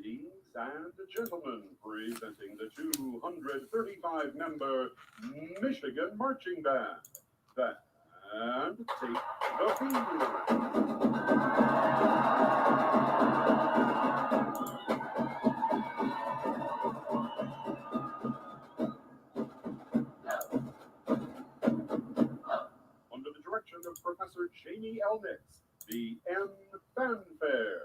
Ladies and gentlemen, presenting the 235-member Michigan Marching Band. And take the field. Under the direction of Professor Jamie L. Nix, the M Fanfare.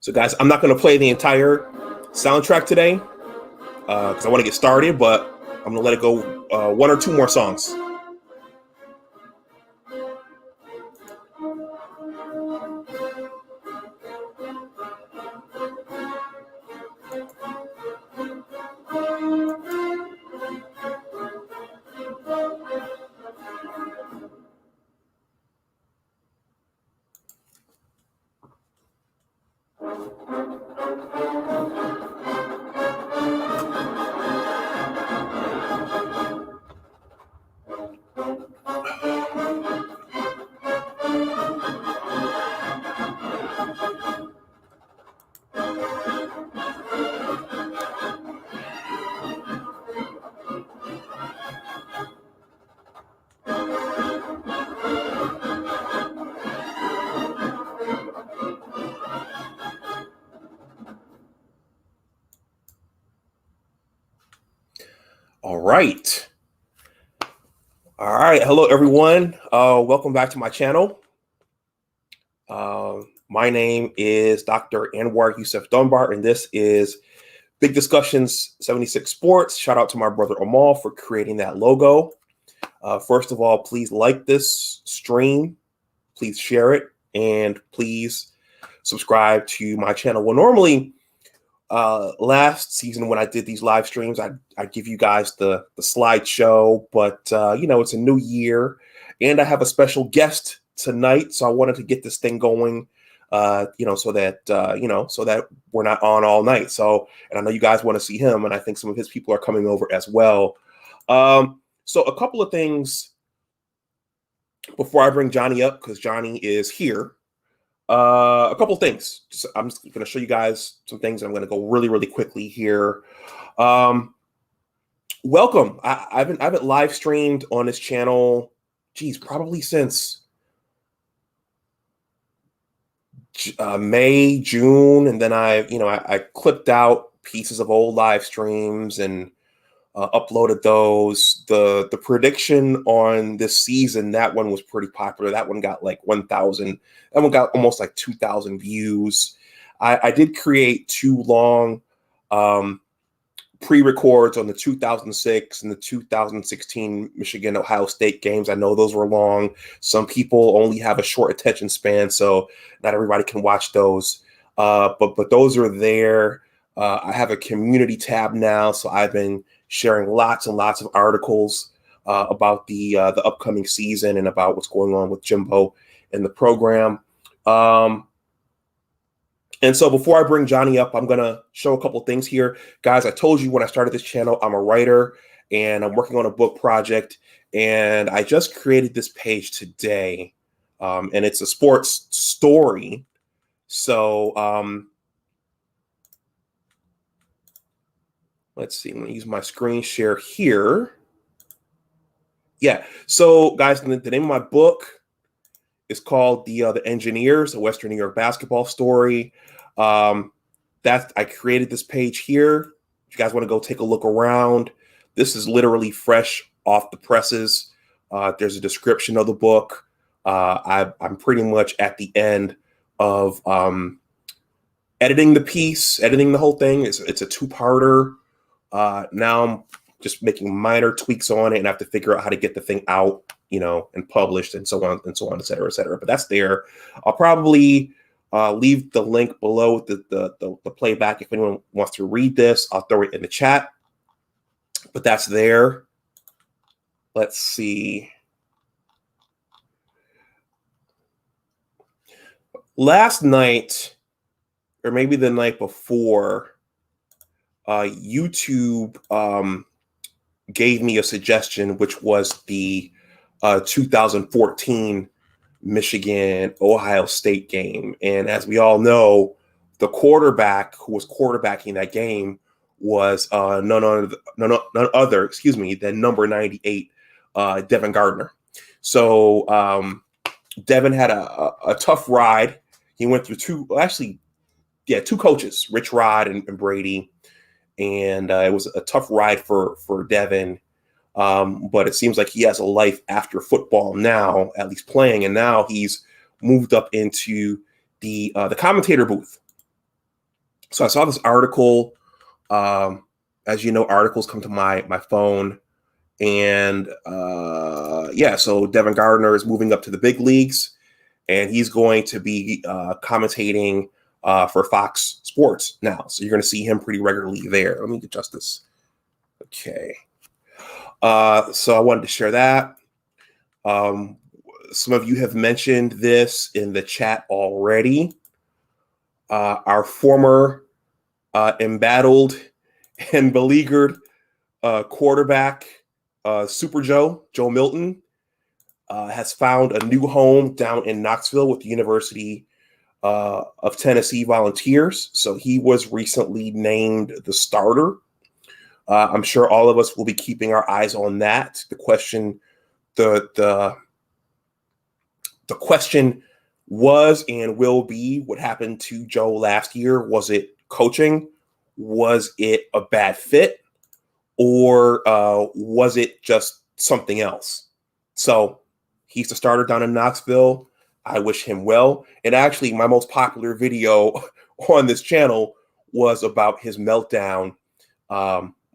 So, guys, I'm not going to play the entire soundtrack today because I want to get started, but I'm going to let it go one or two more songs. All right. Hello, everyone. Welcome back to my channel. My name is Dr. Anwar Youssef Dunbar, and this is Big Discussions 76 Sports. Shout out to my brother Amal for creating that logo. First of all, please like this stream. Please share it, and please subscribe to my channel. Well, normally, last season when I did these live streams, I give you guys the slideshow, but it's a new year, and I have a special guest tonight, so I wanted to get this thing going, so that we're not on all night. So, and I know you guys want to see him, and I think some of his people are coming over as well. So a couple of things before I bring Johnny up, because Johnny is here. A couple things. I'm just going to show you guys some things. I'm going to go really, really quickly here. Welcome. I haven't live streamed on this channel, probably since May, June, and then I clipped out pieces of old live streams and uploaded those. The prediction on this season, that one was pretty popular. That one got like 1,000. That one got almost like 2,000 views. I did create 2 long pre-records on the 2006 and the 2016 Michigan Ohio State games. I know those were long. Some people only have a short attention span, so not everybody can watch those. But those are there. I have a community tab now, so I've been sharing lots and lots of articles about the upcoming season and about what's going on with Jimbo in the program. And so before I bring Johnny up, I'm going to show a couple things here. Guys, I told you when I started this channel, I'm a writer and I'm working on a book project. And I just created this page today. And it's a sports story. So let's see. I'm going to use my screen share here. Yeah. So, guys, the name of my book is called The Engineers, a Western New York basketball story. I created this page here. If you guys want to go take a look around, this is literally fresh off the presses. There's a description of the book. I'm pretty much at the end of editing the piece, editing the whole thing. It's a 2-parter. Now I'm just making minor tweaks on it, and I have to figure out how to get the thing out, and published, and so on, et cetera, et cetera. But that's there. I'll probably leave the link below the playback if anyone wants to read this. I'll throw it in the chat. But that's there. Let's see. Last night, or maybe the night before, YouTube gave me a suggestion, which was the 2014 Michigan Ohio State game. And as we all know, the quarterback who was quarterbacking that game was none other than number 98, Devin Gardner. So Devin had a tough ride. He went through two coaches, Rich Rod and Brady. And it was a tough ride for Devin. But it seems like he has a life after football now, at least playing. And now he's moved up into the commentator booth. So I saw this article. As you know, articles come to my phone. And so Devin Gardner is moving up to the big leagues. And he's going to be commentating for Fox Sports now. So you're going to see him pretty regularly there. Let me adjust this. Okay. So I wanted to share that. Some of you have mentioned this in the chat already. Our former embattled and beleaguered quarterback, Super Joe Milton, has found a new home down in Knoxville with the University of Tennessee Volunteers. So he was recently named the starter. I'm sure all of us will be keeping our eyes on that. The question was and will be what happened to Joe last year. Was it coaching? Was it a bad fit? Or was it just something else? So he's the starter down in Knoxville. I wish him well. And actually, my most popular video on this channel was about his meltdown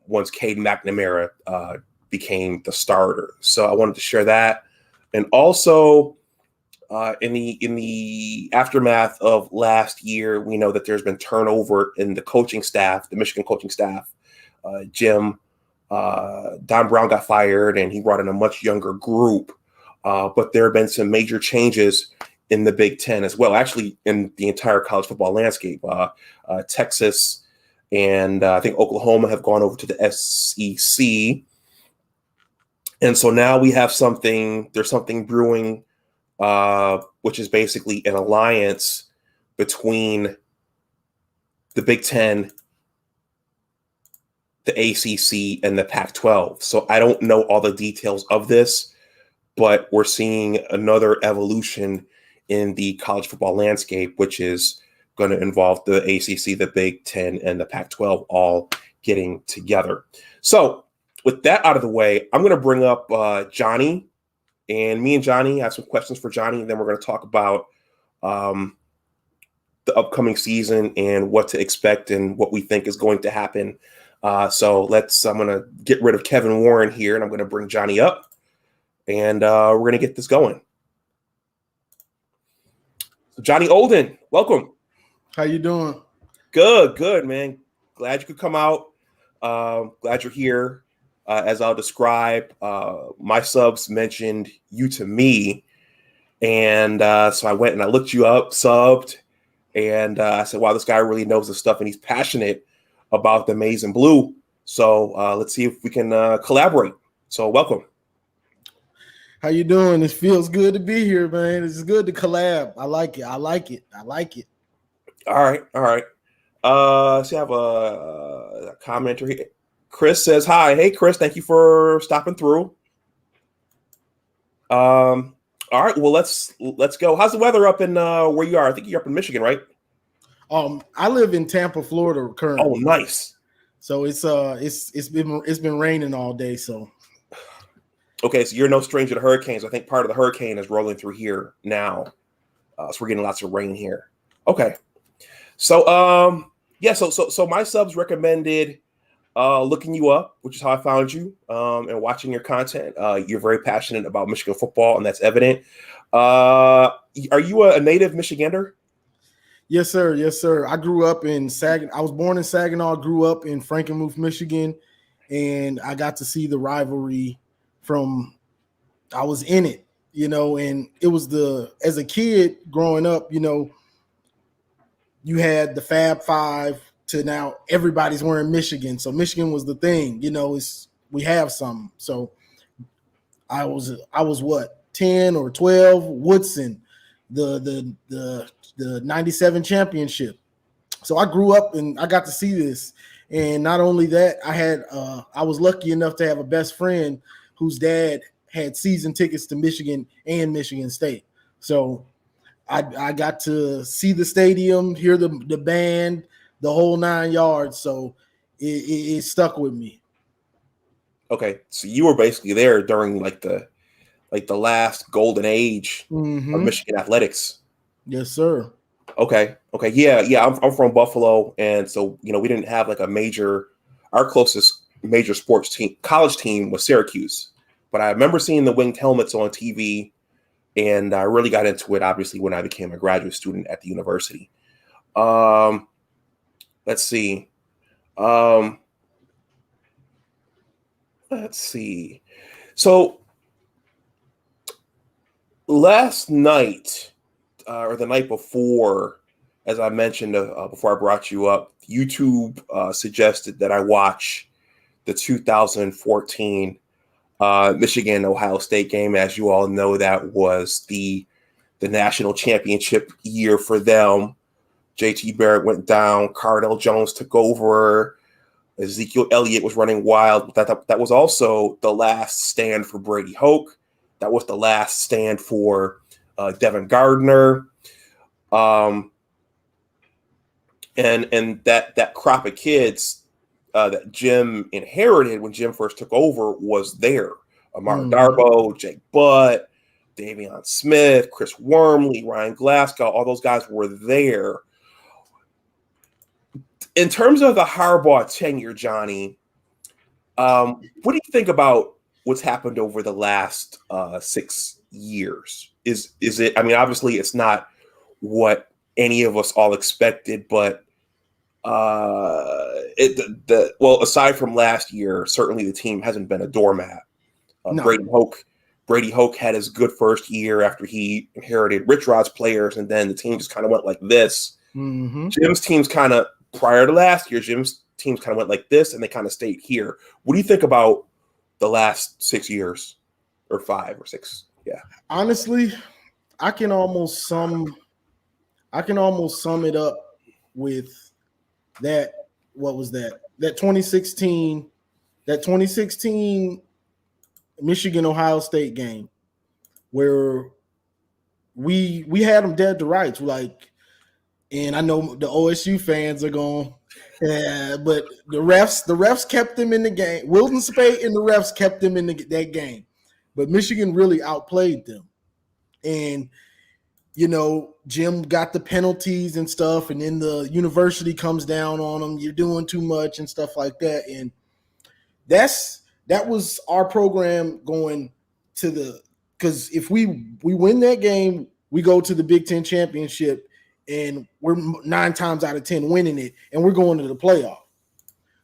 once Cade McNamara became the starter. So I wanted to share that. And also, In the aftermath of last year, we know that there's been turnover in the coaching staff, the Michigan coaching staff. Don Brown got fired, and he brought in a much younger group. But there have been some major changes in the Big Ten as well, actually in the entire college football landscape. Texas and I think Oklahoma have gone over to the SEC. And so now we have there's something brewing, which is basically an alliance between the Big Ten, the ACC, and the Pac-12. So I don't know all the details of this, but we're seeing another evolution in the college football landscape, which is going to involve the ACC, the Big Ten, and the Pac-12 all getting together. So with that out of the way, I'm going to bring up Johnny. And me and Johnny have some questions for Johnny, and then we're going to talk about the upcoming season and what to expect and what we think is going to happen. So I'm going to get rid of Kevin Warren here, and I'm going to bring Johnny up, and we're going to get this going. So Johnny Olden, welcome. How you doing? Good, man. Glad you could come out. Glad you're here. As I'll describe, my subs mentioned you to me, and so I went and I looked you up, subbed, and I said, wow, this guy really knows his stuff, and he's passionate about the maize and blue. So let's see if we can collaborate. So welcome. How you doing? It feels good to be here, man. It's good to collab. I like it. All right. So I have a commenter here. Chris says, hi. Hey, Chris, thank you for stopping through. All right, well, let's go. How's the weather up in where you are? I think you're up in Michigan, right? I live in Tampa, Florida currently. Oh, nice. So it's been raining all day. So okay, so you're no stranger to hurricanes. I think part of the hurricane is rolling through here now. So we're getting lots of rain here. Okay. So so my subs recommended looking you up, which is how I found you, and watching your content. You're very passionate about Michigan football, and that's evident. Are you a native Michigander? Yes, sir. I grew up in Saginaw. I was born in Saginaw, grew up in Frankenmuth, Michigan, and I got to see the rivalry I was in it, and it was as a kid growing up, you had the Fab Five to now everybody's wearing Michigan. So Michigan was the thing, we have some. So I was what, 10 or 12, Woodson, the 97 championship. So I grew up and I got to see this. And not only that, I was lucky enough to have a best friend whose dad had season tickets to Michigan and Michigan State. So I got to see the stadium, hear the band, the whole 9 yards. So it stuck with me. Okay, so you were basically there during the last golden age of Michigan athletics. Yes, sir. Okay, yeah. I'm from Buffalo, and so we didn't have our closest major sports team, college team, was Syracuse. But I remember seeing the winged helmets on TV, and I really got into it, obviously, when I became a graduate student at the university. Let's see. So last night, or the night before, as I mentioned before I brought you up, YouTube suggested that I watch the 2014 Michigan-Ohio State game. As you all know, that was the national championship year for them. J.T. Barrett went down. Cardell Jones took over. Ezekiel Elliott was running wild. That was also the last stand for Brady Hoke. That was the last stand for Devin Gardner. And that crop of kids that Jim inherited when Jim first took over was there. Amar Darbo, Jake Butt, Davion Smith, Chris Wormley, Ryan Glasgow, all those guys were there. In terms of the Harbaugh tenure, Johnny, what do you think about what's happened over the last 6 years? is it? I mean, obviously, it's not what any of us all expected, but well, aside from last year, certainly the team hasn't been a doormat. No. Brady Hoke had his good first year after he inherited Rich Rod's players, and then the team just kind of went like this. Mm-hmm. Jim's teams kind of prior to last year, Jim's teams kind of went like this, and they kind of stayed here. What do you think about the last 6 years, or 5 or 6? Yeah, honestly, I can almost sum it up with that. What was that? That 2016 Michigan Ohio State game where we had them dead to rights. Like, and I know the OSU fans are going, yeah, but the refs kept them in the game. Wilden Spate and the refs kept them in that game, but Michigan really outplayed them. And Jim got the penalties and stuff, and then the university comes down on them. You're doing too much and stuff like that, and that was our program going to because if we win that game, we go to the Big Ten championship, and we're 9 times out of 10 winning it, and we're going to the playoff.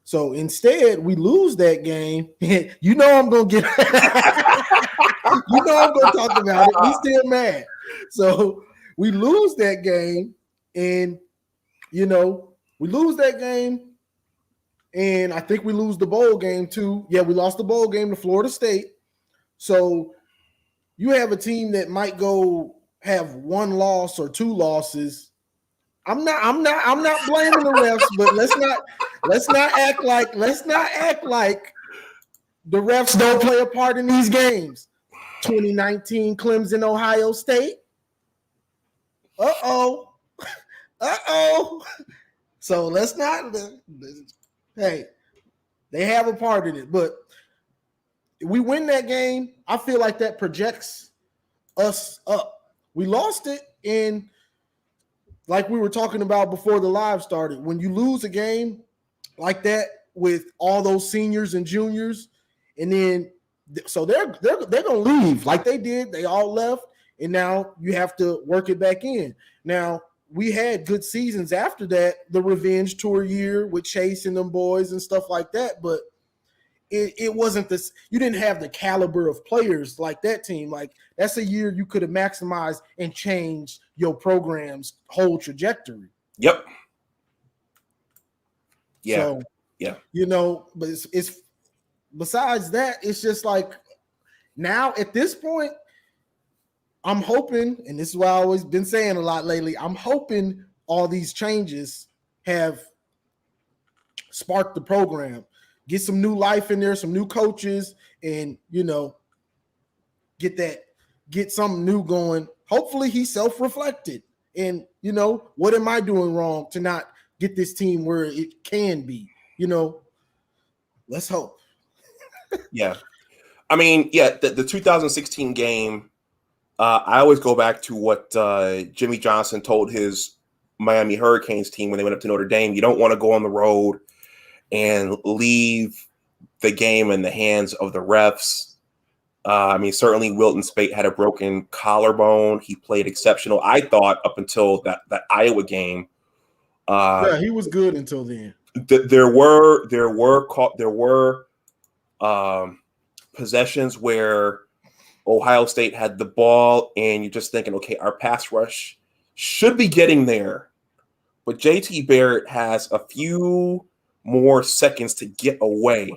So instead, we lose that game. I'm going to get I'm going to talk about it. We still mad. So we lose that game, and we lose that game, and I think we lose the bowl game too. Yeah, we lost the bowl game to Florida State. So you have a team that might go have 1 loss or 2 losses. I'm not blaming the refs, but let's not act like the refs don't play a part in these games. 2019 Clemson, Ohio State. Uh-oh. So let's not. Hey, they have a part in it, but if we win that game, I feel like that projects us up. We lost it in, like we were talking about before the live started, when you lose a game like that with all those seniors and juniors, and then so they're gonna leave like they did. They all left, and now you have to work it back in. Now we had good seasons after that, the revenge tour year with Chase and them boys and stuff like that, but it wasn't this. You didn't have the caliber of players like that team. Like, that's a year you could have maximized and changed your program's whole trajectory. Yep. Yeah. So, yeah. But it's besides that, it's just like now at this point, I'm hoping, and this is what I've always been saying a lot lately, I'm hoping all these changes have sparked the program. Get some new life in there, some new coaches, and get something new going. Hopefully he's self-reflected. And what am I doing wrong to not get this team where it can be? Let's hope. Yeah. I mean, the 2016 game, I always go back to what Jimmy Johnson told his Miami Hurricanes team when they went up to Notre Dame. You don't want to go on the road and leave the game in the hands of the refs. I mean, certainly Wilton Spate had a broken collarbone. He played exceptional, I thought, up until that Iowa game. Yeah, he was good until then. There were possessions where Ohio State had the ball, and you're just thinking, okay, our pass rush should be getting there, but JT Barrett has a few more seconds to get away.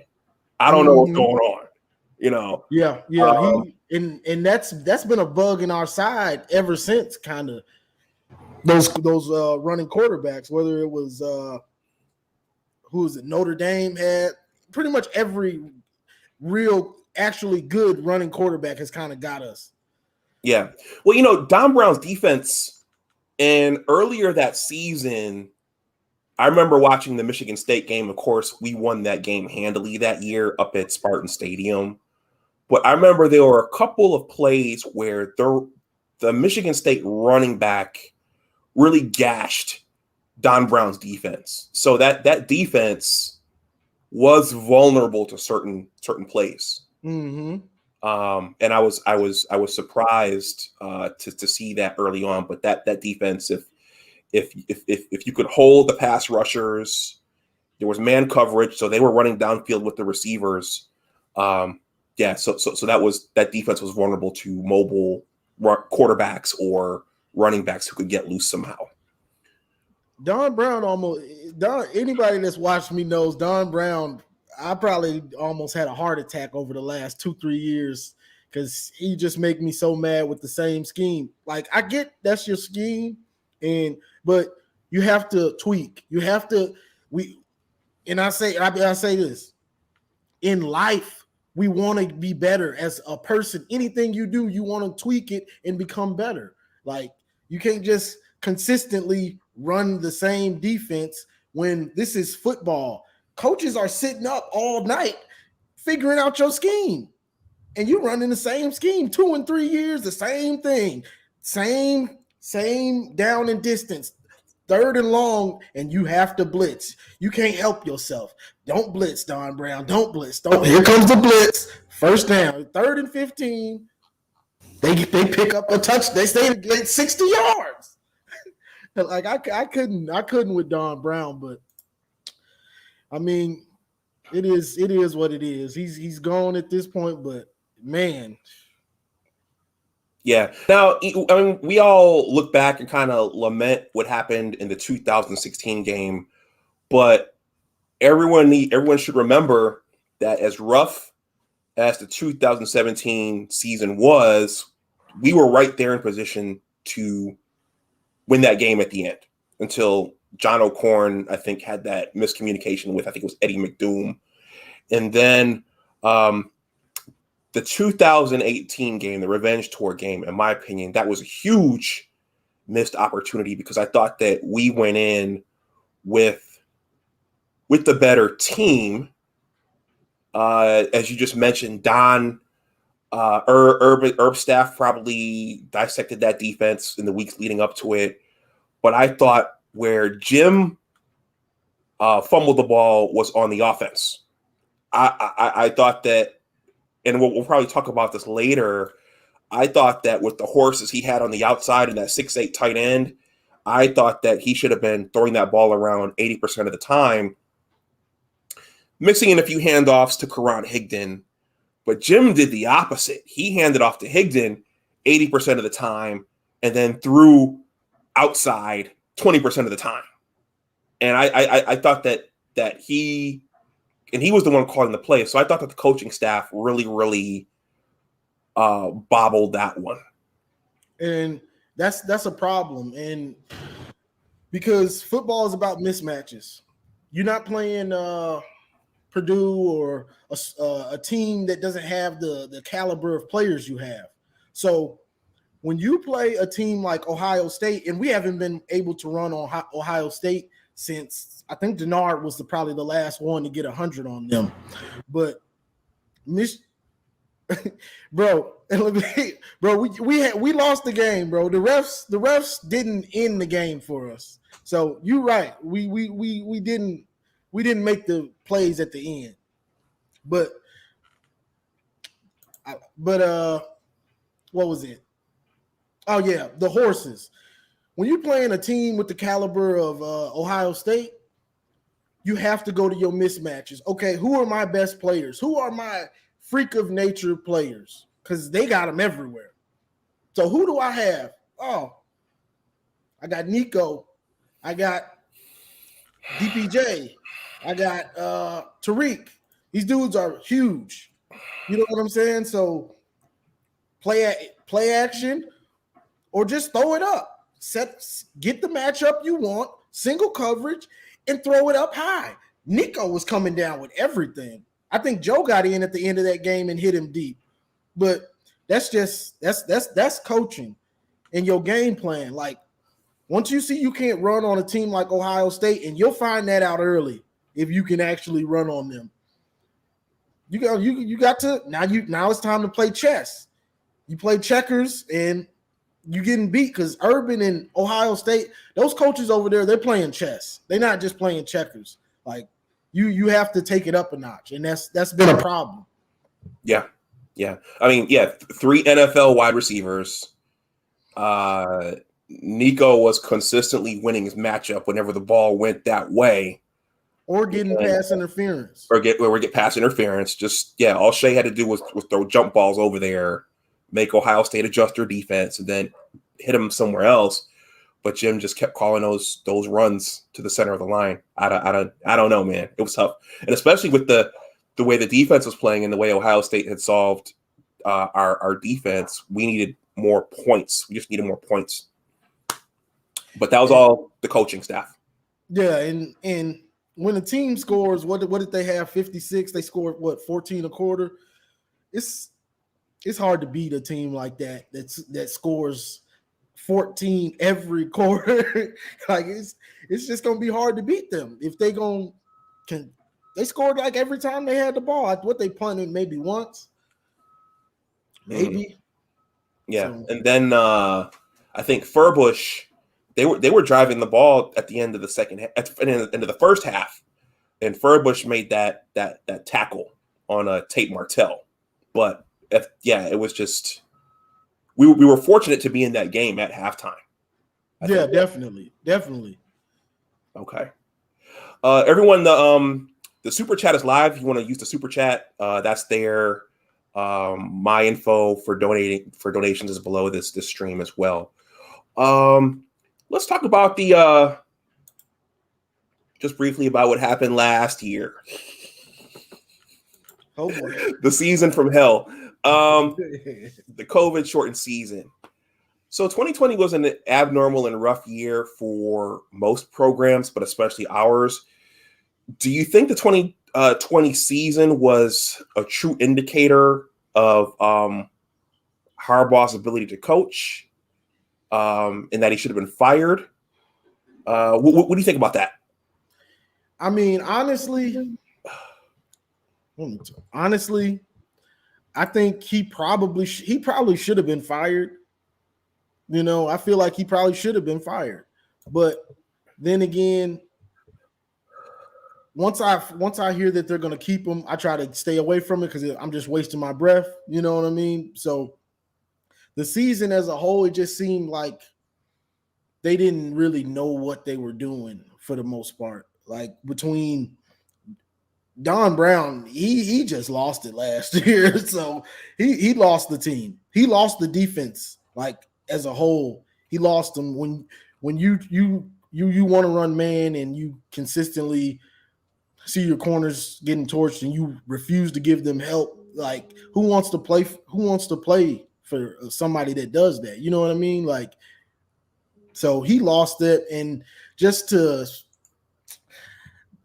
I don't know what's going on, Yeah. And that's been a bug in our side ever since, kind of those running quarterbacks. Whether it was who was it? Notre Dame had pretty much every real, actually good running quarterback has kind of got us. Yeah. Well, Don Brown's defense, and earlier that season, I remember watching the Michigan State game. Of course, we won that game handily that year up at Spartan Stadium. But I remember there were a couple of plays where the Michigan State running back really gashed Don Brown's defense. So that defense was vulnerable to certain plays. Mm-hmm. And I was surprised to see that early on. But that defense, if you could hold the pass rushers, there was man coverage, so they were running downfield with the receivers. So that defense was vulnerable to mobile quarterbacks or running backs who could get loose somehow. Anybody that's watched me knows Don Brown. I probably almost had a heart attack over the last 2-3 years because he just make me so mad with the same scheme. Like, I get that's your scheme, but you have to tweak. You have to I say this in life. We want to be better as a person. Anything you do, you want to tweak it and become better. Like, you can't just consistently run the same defense when this is football. Coaches are sitting up all night figuring out your scheme, and you're running the same scheme 2 and 3 years, the same thing, same down and distance, 3rd and long, and you have to blitz. You can't help yourself. Don't blitz, Don Brown. Don't blitz. Here comes the blitz. 1st down, 3rd and 15. They pick up a touch. They stay to get 60 yards. Like, I couldn't with Don Brown, but I mean, it is what it is. He's gone at this point, but man. Yeah. Now, I mean, we all look back and kind of lament what happened in the 2016 game, but everyone should remember that as rough as the 2017 season was, we were right there in position to win that game at the end until John O'Corn, I think, had that miscommunication with, I think it was Eddie McDoom. And then the 2018 game, the revenge tour game, in my opinion, that was a huge missed opportunity because I thought that we went in with the better team. As you just mentioned, Don Herb staff probably dissected that defense in the weeks leading up to it. But I thought where Jim fumbled the ball was on the offense. I thought that, and we'll probably talk about this later, I thought that with the horses he had on the outside and that 6'8" tight end, I thought that he should have been throwing that ball around 80% of the time, mixing in a few handoffs to Karan Higdon. But Jim did the opposite. He handed off to Higdon 80% of the time and then threw outside 20% of the time. And I thought that he was the one calling the play. So I thought that the coaching staff really bobbled that one. And that's a problem. And because football is about mismatches. You're not playing Purdue or a team that doesn't have the caliber of players you have. So when you play a team like Ohio State, and we haven't been able to run on Ohio State since I think Denard was probably the last one to get 100 on them. But bro, we lost the game, bro. The refs didn't end the game for us. So you're right. We didn't make the plays at the end. But what was it? Oh yeah, the horses. When you're playing a team with the caliber of Ohio State, you have to go to your mismatches. Okay, who are my best players? Who are my freak of nature players? Because they got them everywhere. So who do I have? Oh, I got Nico. I got DPJ. I got Tariq. These dudes are huge. You know what I'm saying? So play action or just throw it up. Get the matchup you want, single coverage, and throw it up high. Nico was coming down with everything. I think Joe got in at the end of that game and hit him deep. But that's coaching and your game plan. Like, once you see you can't run on a team like Ohio State, and you'll find that out early if you can actually run on them. You got to now it's time to play chess. You play checkers and you getting beat because Urban and Ohio State, those coaches over there, they're playing chess. They're not just playing checkers. Like you have to take it up a notch, and that's been a problem. Yeah. Yeah. I mean, yeah, 3 NFL wide receivers. Nico was consistently winning his matchup whenever the ball went that way. Or getting pass interference. Or get pass interference. Just, yeah, all Shea had to do was throw jump balls over there, make Ohio State adjust their defense, and then hit them somewhere else. But Jim just kept calling those runs to the center of the line. I don't know, man. It was tough. And especially with the way the defense was playing and the way Ohio State had solved our defense, we needed more points. We just needed more points. But that was all the coaching staff. Yeah, and when a team scores, what did they have? 56. They scored 14 a quarter. It's hard to beat a team like that scores 14 every quarter. Like it's just gonna be hard to beat them if they they scored like every time they had the ball. What they punted maybe once, maybe. Yeah, so. And then I think Furbush. They were driving the ball at the end of the at the end of the first half, and Furbush made that tackle on Tate Martell. But it was just we were fortunate to be in that game at halftime. Yeah, definitely. Okay, everyone, the super chat is live. If you want to use the super chat, that's there. My info for donations is below this stream as well. Let's talk about just briefly about what happened last year. Oh boy. The season from hell. The COVID shortened season. So 2020 was an abnormal and rough year for most programs, but especially ours. Do you think the 2020 season was a true indicator of Harbaugh's ability to coach? And that he should have been fired. What do you think about that? I mean, honestly, I think he probably should have been fired. You know, I feel like he probably should have been fired. But then again, once I hear that they're going to keep him, I try to stay away from it because I'm just wasting my breath. You know what I mean? So the season as a whole, it just seemed like they didn't really know what they were doing for the most part. Like between Don Brown, he just lost it last year. So he lost the team. He lost the defense, like as a whole. He lost them when you want to run man and you consistently see your corners getting torched and you refuse to give them help. Like who wants to play for somebody that does that? You know what I mean? Like, so he lost it. And just to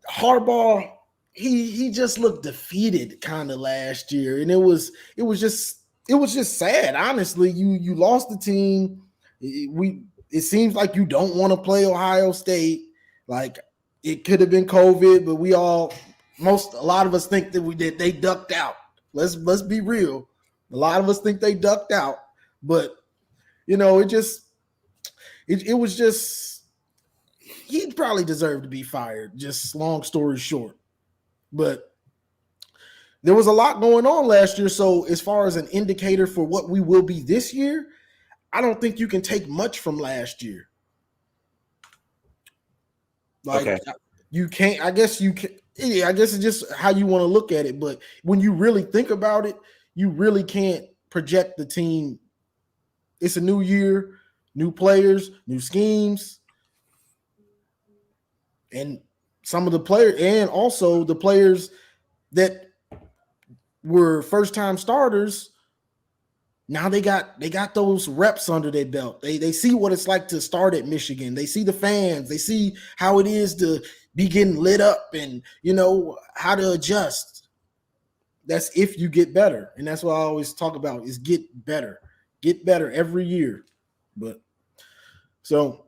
Harbaugh, he just looked defeated kind of last year. And it was just sad. Honestly, you lost the team. It seems like you don't want to play Ohio State. Like it could have been COVID, but a lot of us think that they ducked out. Let's be real. A lot of us think they ducked out, but you know, it was just he probably deserved to be fired. Just long story short, but there was a lot going on last year. So as far as an indicator for what we will be this year, I don't think you can take much from last year. Like okay. You can't. I guess you can. Yeah, I guess it's just how you want to look at it. But when you really think about it, you really can't project the team. It's a new year, new players, new schemes. And some of the players, and also the players that were first-time starters, now they got those reps under their belt. They see what it's like to start at Michigan. They see the fans. They see how it is to be getting lit up and, you know, how to adjust. That's if you get better. And that's what I always talk about is get better. Get better every year. But so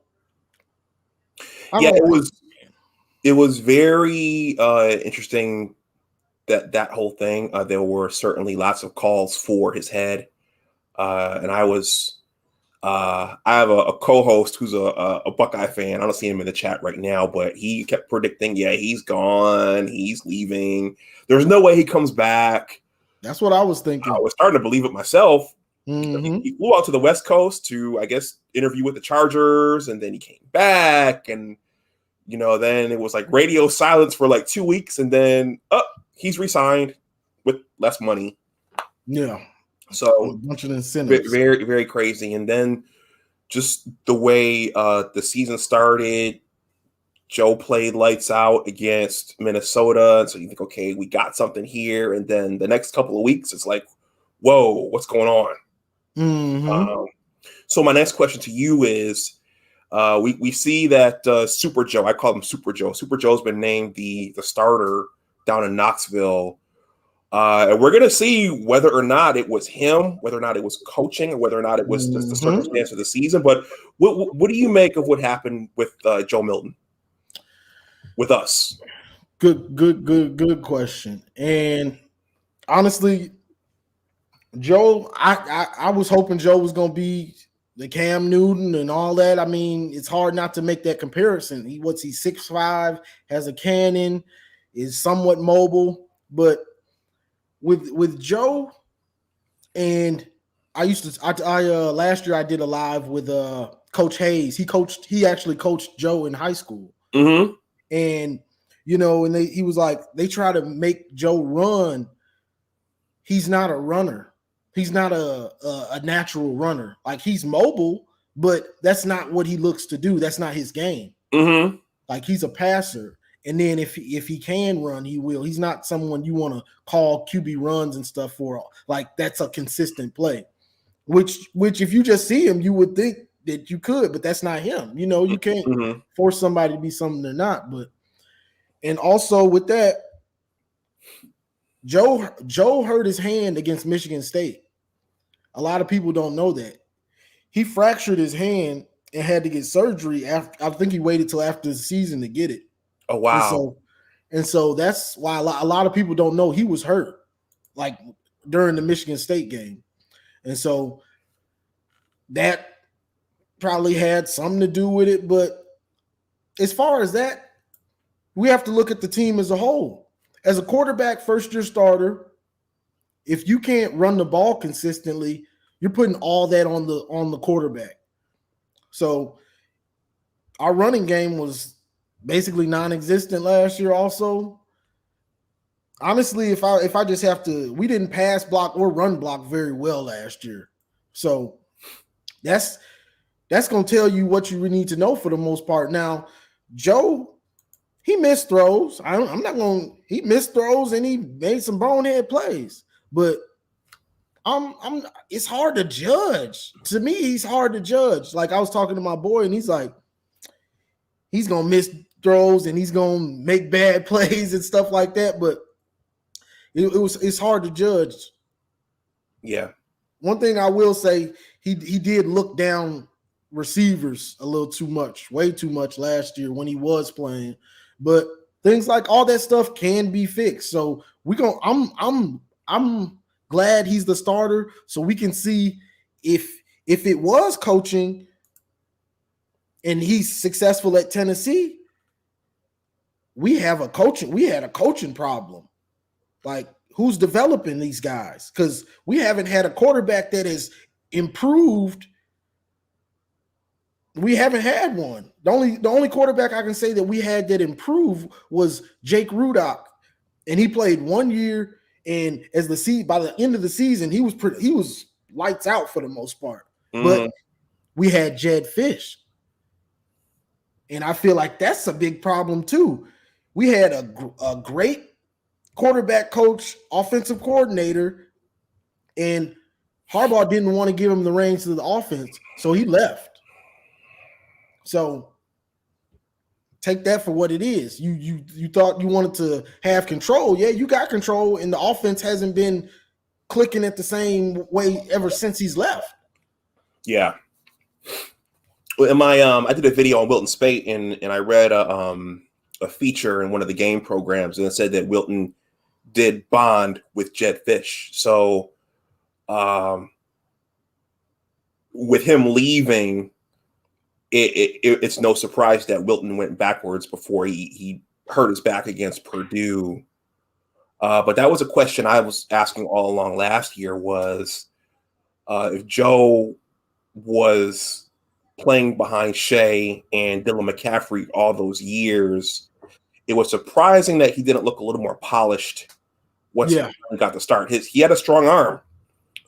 it was very interesting that whole thing. There were certainly lots of calls for his head. And I have a co-host who's a Buckeye fan. I don't see him in the chat right now, but he kept predicting, yeah, he's gone. He's leaving. There's no way he comes back. That's what I was thinking. I was starting to believe it myself. Mm-hmm. He flew out to the West Coast to, I guess, interview with the Chargers, and then he came back, and then it was like radio silence for like 2 weeks, and then he's re-signed with less money. Yeah. So a bunch of incentives. Very, very crazy. And then just the way the season started, Joe played lights out against Minnesota. So you think, okay, we got something here. And then the next couple of weeks, it's like, whoa, what's going on? Mm-hmm. So my next question to you is, we see that Super Joe, I call him Super Joe. Super Joe's been named the starter down in Knoxville. And we're going to see whether or not it was him, whether or not it was coaching, or whether or not it was just the circumstance of the season. But what do you make of what happened with Joe Milton, with us? Good question. And honestly, Joe, I was hoping Joe was going to be the Cam Newton and all that. I mean, it's hard not to make that comparison. He's 6'5", has a cannon, is somewhat mobile, but with Joe, and I last year I did a live with Coach Hayes. He actually coached Joe in high school. Mm-hmm. And and he was like, they try to make Joe run. He's not a runner. He's not a natural runner. Like, he's mobile, but that's not what he looks to do. That's not his game. Mm-hmm. Like, he's a passer. And then if he can run, he will. He's not someone you want to call QB runs and stuff for. Like, that's a consistent play. Which if you just see him, you would think that you could, but that's not him. You can't force somebody to be something they're not. And also with that, Joe hurt his hand against Michigan State. A lot of people don't know that. He fractured his hand and had to get surgery after. I think he waited till after the season to get it. Oh, wow. And so that's why a lot of people don't know he was hurt, like, during the Michigan State game. And so that probably had something to do with it. But as far as that, we have to look at the team as a whole. As a quarterback, first-year starter, if you can't run the ball consistently, you're putting all that on the quarterback. So our running game was basically non-existent last year also. Honestly, if I just have to, we didn't pass block or run block very well last year. So that's going to tell you what you need to know for the most part. Now, Joe, he missed throws. He missed throws and he made some bonehead plays. But it's hard to judge. To me, he's hard to judge. Like, I was talking to my boy and he's like, he's going to miss throws and he's going to make bad plays and stuff like that. But it's hard to judge. Yeah. One thing I will say, he did look down receivers a little too much, way too much last year when he was playing. But things like all that stuff can be fixed. So I'm glad he's the starter, so we can see if it was coaching and he's successful at Tennessee, we had a coaching problem. Like, who's developing these guys? Because we haven't had a quarterback that has improved. We haven't had one. The only quarterback I can say that we had that improved was Jake Rudock, and he played 1 year. And by the end of the season, he was lights out for the most part. But we had Jed Fish, and I feel like that's a big problem too. We had a great quarterback coach, offensive coordinator, and Harbaugh didn't want to give him the reins to the offense, so he left. So take that for what it is. You thought you wanted to have control. Yeah, you got control, and the offense hasn't been clicking at the same way ever since he's left. Yeah. Well, I did a video on Wilton Spate, and I read a feature in one of the game programs, and it said that Wilton did bond with Jed Fish. So with him leaving, it's no surprise that Wilton went backwards before he hurt his back against Purdue. But that was a question I was asking all along last year was if Joe was playing behind Shea and Dylan McCaffrey all those years, it was surprising that he didn't look a little more polished once he got the start. He had a strong arm.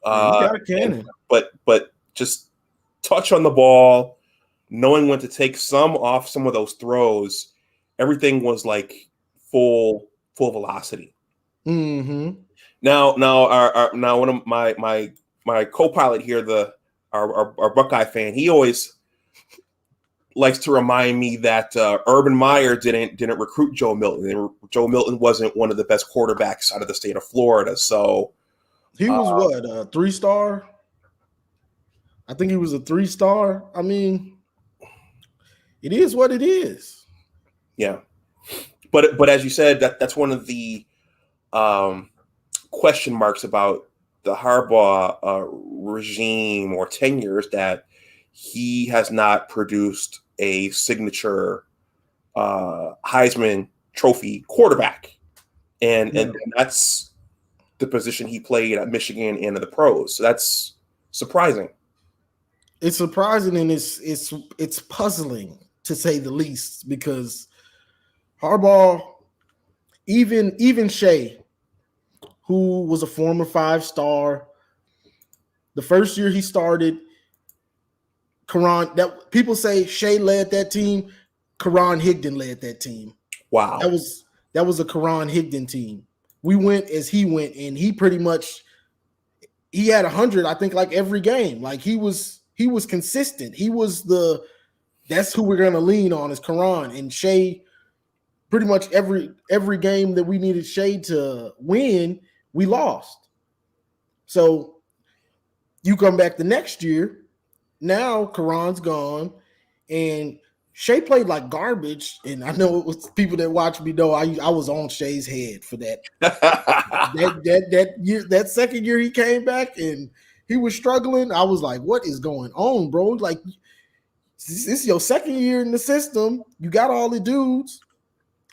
He got a cannon. But just touch on the ball, knowing when to take some off some of those throws, everything was like full velocity. Mm-hmm. Now one of my co-pilot here, our Buckeye fan, he always likes to remind me that Urban Meyer didn't recruit Joe Milton. And Joe Milton wasn't one of the best quarterbacks out of the state of Florida. So he was a 3-star? I think he was a 3-star. I mean, it is what it is. Yeah, but as you said, that's one of the question marks about the Harbaugh regime or tenures, that he has not produced a signature Heisman Trophy quarterback, and that's the position he played at Michigan and in the pros. So that's surprising. It's surprising, and it's puzzling to say the least, because Harbaugh, even Shea, who was a former 5-star, the first year he started, that people say Shea led that team, Karan Higdon led that team. Wow. That was a Karan Higdon team. We went as he went, and he pretty much he had 100, I think, like every game. Like he was consistent. He was that's who we're gonna lean on, is Karan. And Shea, pretty much every game that we needed Shea to win, we lost. So you come back the next year, now Karan's gone, and Shea played like garbage. And I know it was people that watch me know I was on Shea's head for that. that year, that second year he came back and he was struggling. I was like, what is going on, bro? Like, this is your second year in the system. You got all the dudes.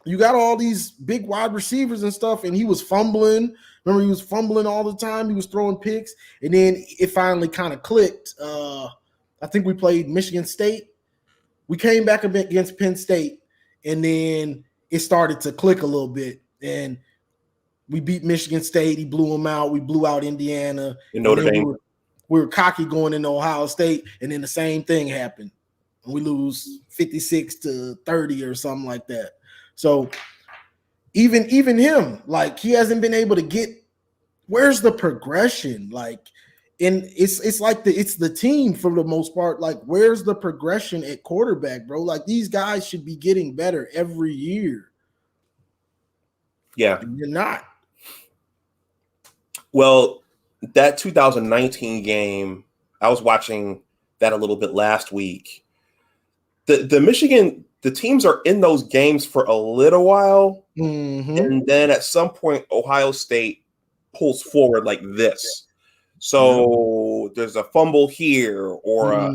You got all these big wide receivers and stuff, and he was fumbling. Remember, he was fumbling all the time. He was throwing picks, and then it finally kind of clicked. I think we played Michigan State. We came back a bit against Penn State, and then it started to click a little bit, and we beat Michigan State. He blew them out. We blew out Indiana. In Notre Dame. We were cocky going into Ohio State, and then the same thing happened. We lose 56-30 or something like that. So even him, like, he hasn't been able to get – where's the progression? Like, and it's like it's the team for the most part. Like, where's the progression at quarterback, bro? Like, these guys should be getting better every year. Yeah. And you're not. Well, that 2019 game, I was watching that a little bit last week. The Michigan – the teams are in those games for a little while, and then at some point, Ohio State pulls forward like this. So there's a fumble here, or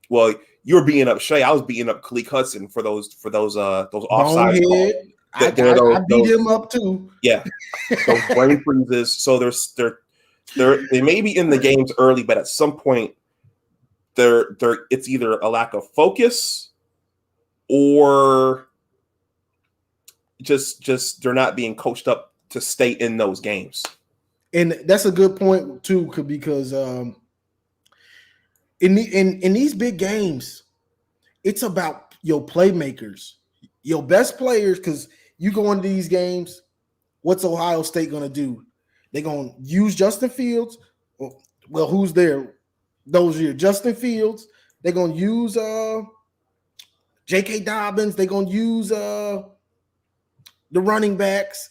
well, you're beating up Shea. I was beating up Khaleke Hudson for those offside calls. I beat him up too. Yeah, those brain freezes. So they may be in the games early, but at some point, it's either a lack of focus or just they're not being coached up to stay in those games. And that's a good point too, because in these big games, it's about your playmakers, your best players. Because you go into these games, what's Ohio State going to do? They're going to use Justin Fields. Well, who's there those years? Justin Fields. They're going to use J.K. Dobbins. They're going to use the running backs.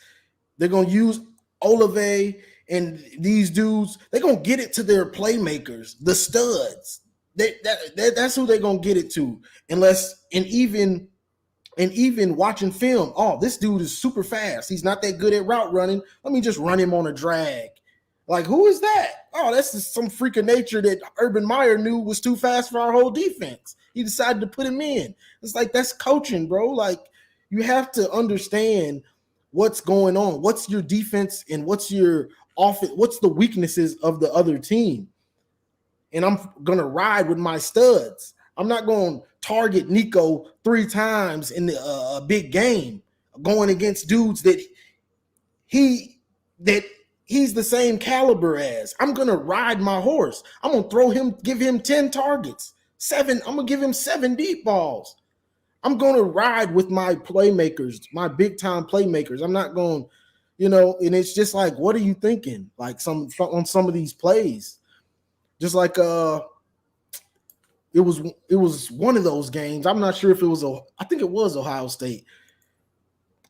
They're going to use Olave. And these dudes, they're going to get it to their playmakers, the studs. That's who they're going to get it to. And even watching film, oh, this dude is super fast. He's not that good at route running. Let me just run him on a drag. Like, who is that? Oh, that's just some freak of nature that Urban Meyer knew was too fast for our whole defense. He decided to put him in. It's like, that's coaching, bro. Like, you have to understand what's going on, what's your defense, and what's your offense, what's the weaknesses of the other team. And I'm going to ride with my studs. I'm not going to target Nico 3 times in a big game going against dudes that he's the same caliber as. I'm going to ride my horse. I'm going to give him 10 targets, 7. I'm going to give him 7 deep balls. I'm going to ride with my playmakers, my big time playmakers. I'm not going, and it's just like, what are you thinking? Like on some of these plays, just like it was one of those games. I'm not sure if it was I think it was Ohio State.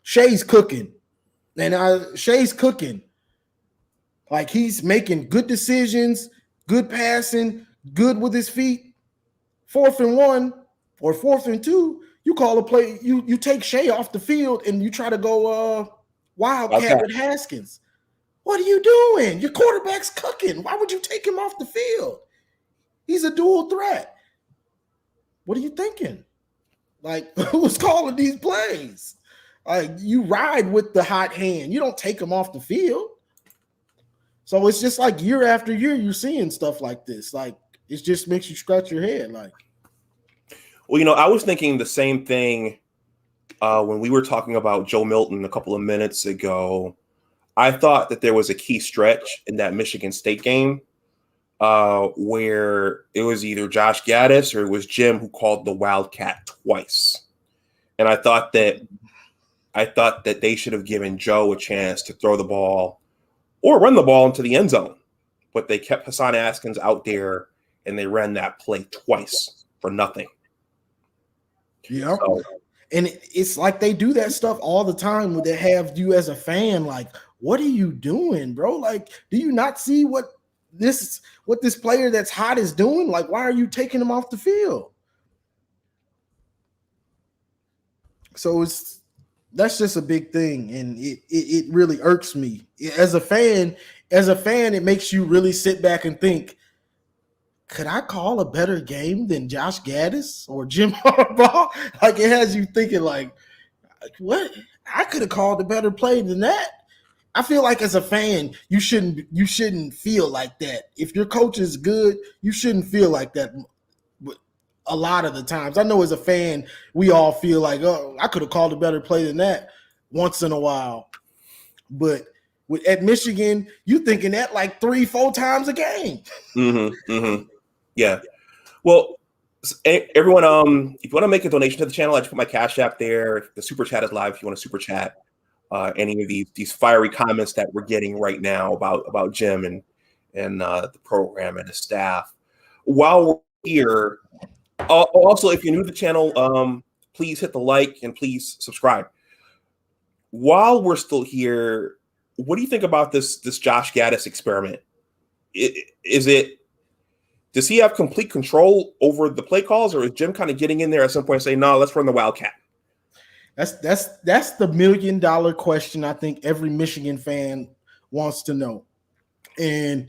Shea's cooking. Shea's cooking. Like, he's making good decisions, good passing, good with his feet. 4th and 1 or 4th and 2, you call a play. You take Shea off the field and you try to go wildcat with Haskins. What are you doing? Your quarterback's cooking. Why would you take him off the field? He's a dual threat. What are you thinking? Like, who's calling these plays? Like, you ride with the hot hand. You don't take him off the field. So it's just like year after year, you're seeing stuff like this. Like, it just makes you scratch your head. Like, well, I was thinking the same thing when we were talking about Joe Milton a couple of minutes ago. I thought that there was a key stretch in that Michigan State game where it was either Josh Gaddis or it was Jim who called the Wildcat twice. And I thought that they should have given Joe a chance to throw the ball or run the ball into the end zone. But they kept Hassan Haskins out there and they ran that play twice for nothing. Yeah. So, and it's like they do that stuff all the time where they have you as a fan like, what are you doing, bro? Like, do you not see what this player that's hot is doing? Like, why are you taking him off the field? So that's just a big thing, and it really irks me. As a fan, it makes you really sit back and think, could I call a better game than Josh Gaddis or Jim Harbaugh? Like, it has you thinking like, what? I could have called a better play than that. I feel like as a fan, you shouldn't feel like that. If your coach is good, you shouldn't feel like that. But a lot of the times, I know as a fan, we all feel like, oh, I could have called a better play than that once in a while. But at Michigan, you thinking that like 3-4 times a game. Mm-hmm, mm-hmm. Yeah. Well, everyone, if you want to make a donation to the channel, I just put my Cash App there. The super chat is live if you want to super chat. Any of these fiery comments that we're getting right now about Jim and the program and the staff. While we're here, also if you're new to the channel, please hit the like and please subscribe. While we're still here, what do you think about this Josh Gaddis experiment? Does he have complete control over the play calls, or is Jim kind of getting in there at some point and saying, "No, let's run the Wildcat"? That's the $1 million question I think every Michigan fan wants to know. And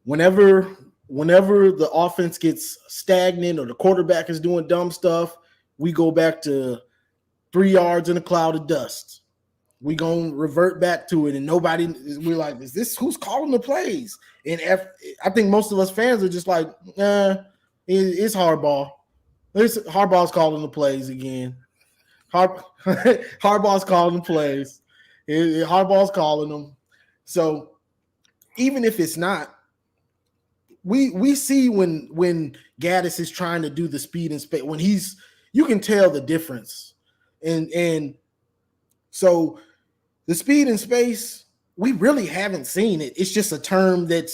whenever the offense gets stagnant or the quarterback is doing dumb stuff, we go back to 3 yards in a cloud of dust. We gonna revert back to it, and we're like, is this who's calling the plays? And I think most of us fans are just like, it's Harbaugh. Harbaugh's calling the plays again. Harbaugh's calling the plays. Harbaugh's calling them. So even if it's not, we see when Gaddis is trying to do the speed and space, when you can tell the difference. And so the speed and space, we really haven't seen it. It's just a term that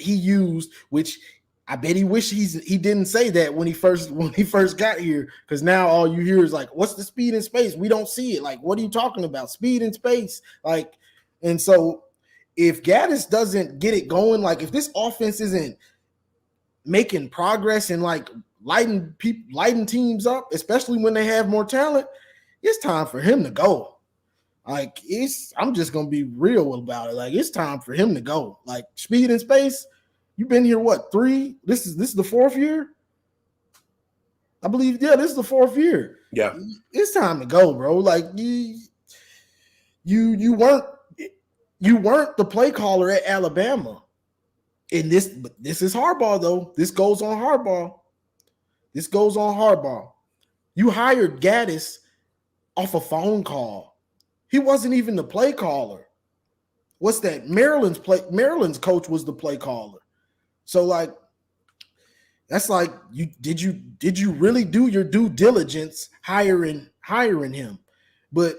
he used, which I bet he wish he didn't say that when he first got here, because now all you hear is like, what's the speed and space? We don't see it. Like, what are you talking about? Speed and space. Like, and so if Gaddis doesn't get it going, like if this offense isn't making progress and like lighting teams up, especially when they have more talent, it's time for him to go. Like, I'm just gonna be real about it. Like, it's time for him to go. Like, speed and space. You've been here, what, 3? This is the 4th year? I believe, yeah, this is the 4th year. Yeah. It's time to go, bro. Like, you you weren't the play caller at Alabama. And this is Harbaugh, though. This goes on Harbaugh. You hired Gaddis off a phone call. He wasn't even the play caller. What's that? Maryland's coach was the play caller. So like, that's like, did you really do your due diligence hiring him? But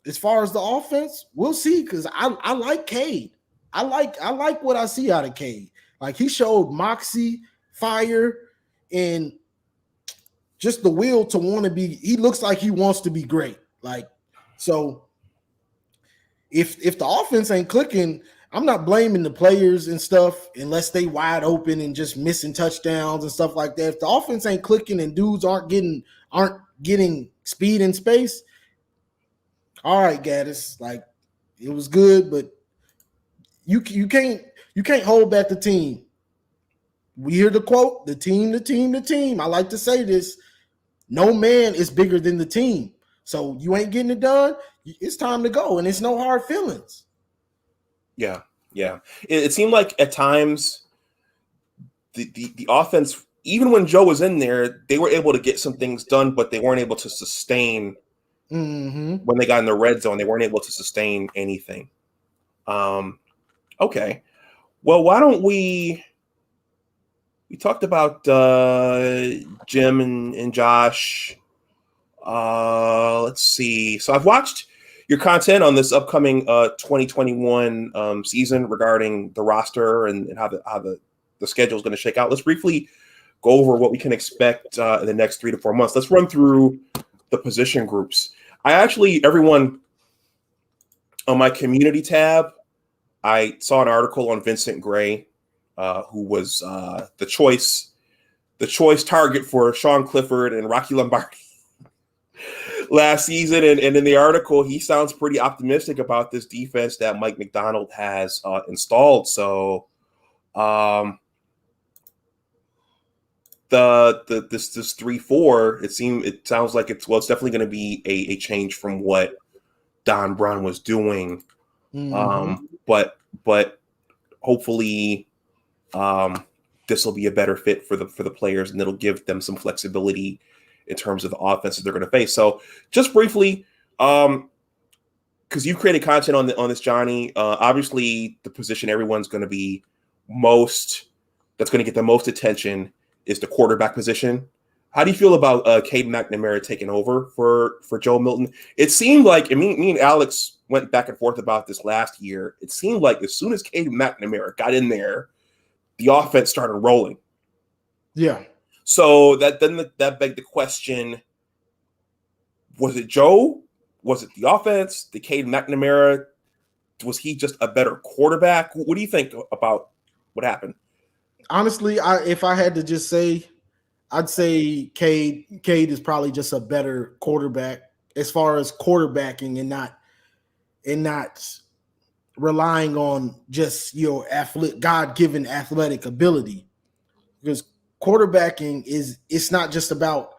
as far as the offense, we'll see, because I like Cade. I like what I see out of Cade. Like, he showed moxie, fire, and just the will to want to be. He looks like he wants to be great. Like, so if the offense ain't clicking, I'm not blaming the players and stuff unless they wide open and just missing touchdowns and stuff like that. If the offense ain't clicking and dudes aren't getting speed and space, all right, Gaddis, like, it was good, but you can't hold back the team. We hear the quote, the team. I like to say this: no man is bigger than the team. So you ain't getting it done, it's time to go, and it's no hard feelings. Yeah. It seemed like at times the offense, even when Joe was in there, they were able to get some things done, but they weren't able to sustain. When they got in the red zone, they weren't able to sustain anything. Okay. Well, why don't we talked about Jim and Josh. Let's see. So I've watched your content on this upcoming 2021 season regarding the roster and how the schedule is going to shake out. Let's briefly go over what we can expect in the next 3 to 4 months. Let's run through the position groups. Everyone on my community tab, I saw an article on Vincent Gray, who was the choice target for Sean Clifford and Rocky Lombardi last season. And in the article, he sounds pretty optimistic about this defense that Mike McDonald has installed. So this 3-4, it sounds like it's definitely going to be a change from what Don Brown was doing. But hopefully this will be a better fit for the players, and it'll give them some flexibility in terms of the offense that they're going to face. So just briefly, because you've created content on this, Johnny, obviously the position everyone's going to be that's going to get the most attention is the quarterback position. How do you feel about Cade McNamara taking over for Joe Milton? It seemed like, and me and Alex went back and forth about this last year. It seemed like as soon as Cade McNamara got in there, the offense started rolling. Yeah. So that begged the question: was it Joe? Was it the offense? The Cade McNamara? Was he just a better quarterback? What do you think about what happened? Honestly, if I had to just say, I'd say Cade is probably just a better quarterback as far as quarterbacking and not relying on just your God-given athletic ability. Because quarterbacking it's not just about,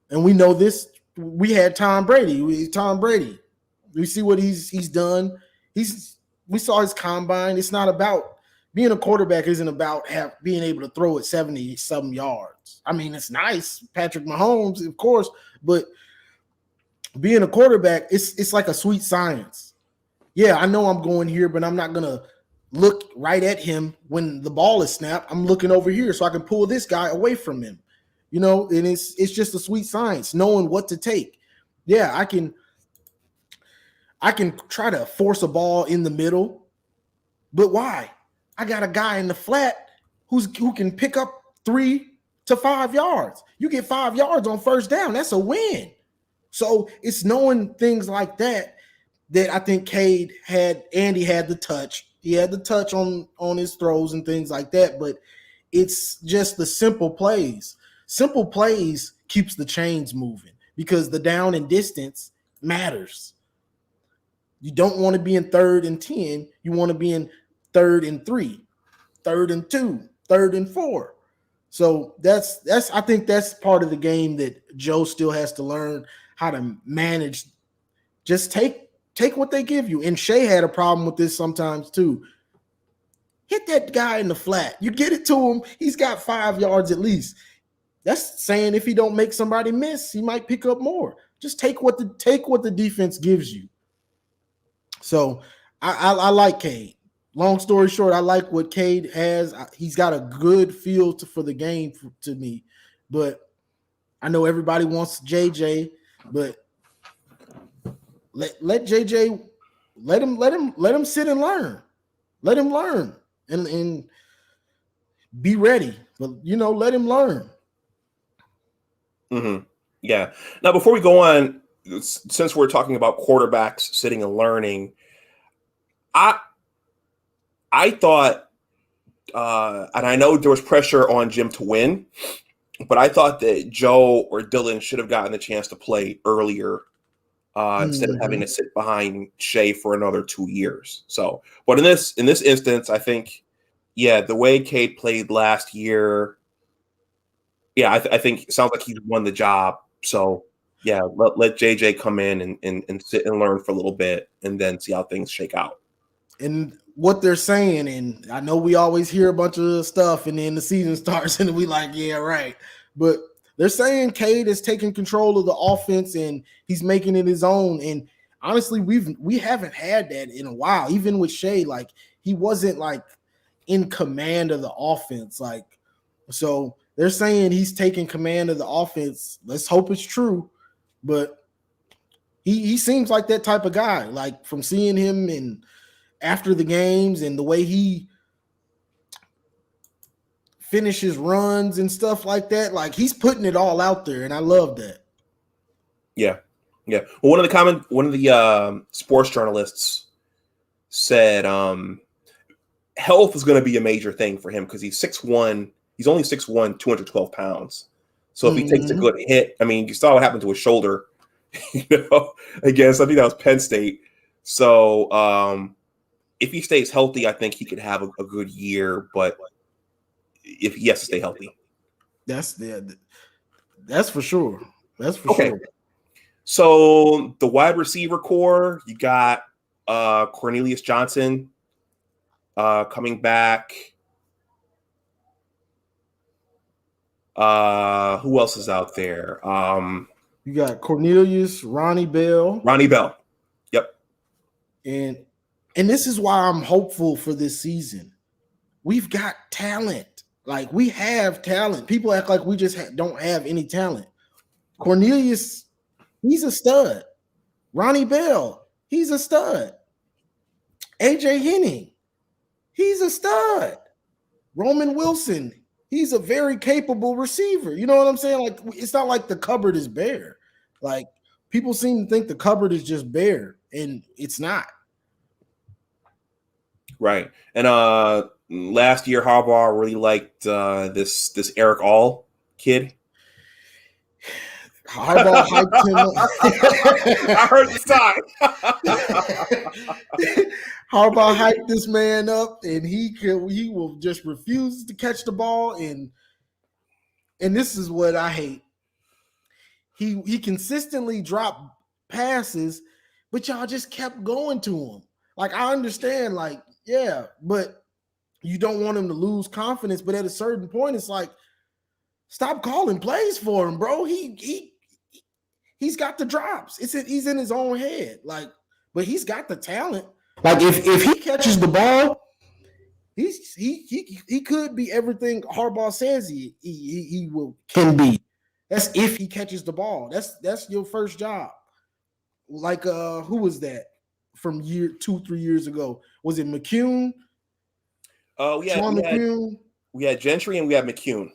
and we know this, we had Tom Brady. We see what he's done. We saw his combine. It's not about being a quarterback, isn't about being able to throw it 70-some yards. I mean, it's nice, Patrick Mahomes, of course, but being a quarterback, it's like a sweet science. Yeah, I know I'm going here, but I'm not gonna look right at him when the ball is snapped. I'm looking over here so I can pull this guy away from him. And it's just a sweet science, knowing what to take. Yeah, I can try to force a ball in the middle, but why? I got a guy in the flat who can pick up 3 to 5 yards. You get 5 yards on first down, that's a win. So it's knowing things like that I think Andy had the touch. He had the touch on his throws and things like that, but it's just the simple plays. Simple plays keeps the chains moving because the down and distance matters. You don't want to be in 3rd and 10. You want to be in 3rd and 3, 3rd and 2, 3rd and 4. So I think that's part of the game that Joe still has to learn how to manage. Just take take what they give you. And Shea had a problem with this sometimes too. Hit that guy in the flat. You get it to him, he's got 5 yards at least. That's saying if he don't make somebody miss, he might pick up more. Just take what the defense gives you. So I like Cade. Long story short, I like what Cade has. He's got a good feel for the game to me. But I know everybody wants JJ, but let JJ let him sit and learn. Let him learn and be ready. But let him learn. Mm-hmm. Yeah. Now, before we go on, since we're talking about quarterbacks sitting and learning, I thought, and I know there was pressure on Jim to win, but I thought that Joe or Dylan should have gotten the chance to play earlier instead of having to sit behind Shea for another 2 years. So, but in this instance, I think, the way Cade played last year, I think it sounds like he won the job. So, let JJ come in and sit and learn for a little bit and then see how things shake out. And what they're saying, and I know we always hear a bunch of stuff and then the season starts and we like, yeah, right. But they're saying Cade is taking control of the offense and he's making it his own. And honestly, we haven't had that in a while. Even with Shea, like he wasn't like in command of the offense. Like, so they're saying he's taking command of the offense. Let's hope it's true. But he seems like that type of guy, like from seeing him in after the games and the way he finishes runs and stuff like that. Like he's putting it all out there, and I love that. Yeah. Well, one of the sports journalists said health is going to be a major thing for him because he's 6'1". He's only 6'1", 212 pounds. So if he takes a good hit, I mean, you saw what happened to his shoulder, against, I think that was Penn State. So if he stays healthy, I think he could have a good year, but if he has to stay healthy. That's for sure. That's for sure. So the wide receiver core, you got Cornelius Johnson coming back. Who else is out there? You got Cornelius, Ronnie Bell. Yep. And this is why I'm hopeful for this season. We've got talent. Like, we have talent. People act like we just don't have any talent. Cornelius, he's a stud. Ronnie Bell, he's a stud. AJ Henning, he's a stud. Roman Wilson, he's a very capable receiver. You know what I'm saying? Like, it's not like the cupboard is bare. Like, people seem to think the cupboard is just bare, and it's not. Right. And last year, Harbaugh really liked this Eric All kid. Harbaugh hyped him up. I heard the sign. Harbaugh hyped this man up, and he will just refuse to catch the ball. And this is what I hate. He consistently dropped passes, but y'all just kept going to him. Like, I understand, like, yeah, but you don't want him to lose confidence. But at a certain point, it's like, stop calling plays for him, bro. He's got the drops. He's in his own head. Like, but he's got the talent. Like, if he catches the ball, he could be everything Harbaugh says he can be. That's if he catches the ball. That's your first job. Like, who was that from 2-3 years ago? Was it McCune? Oh, yeah. McCune. We had Gentry and we had McCune.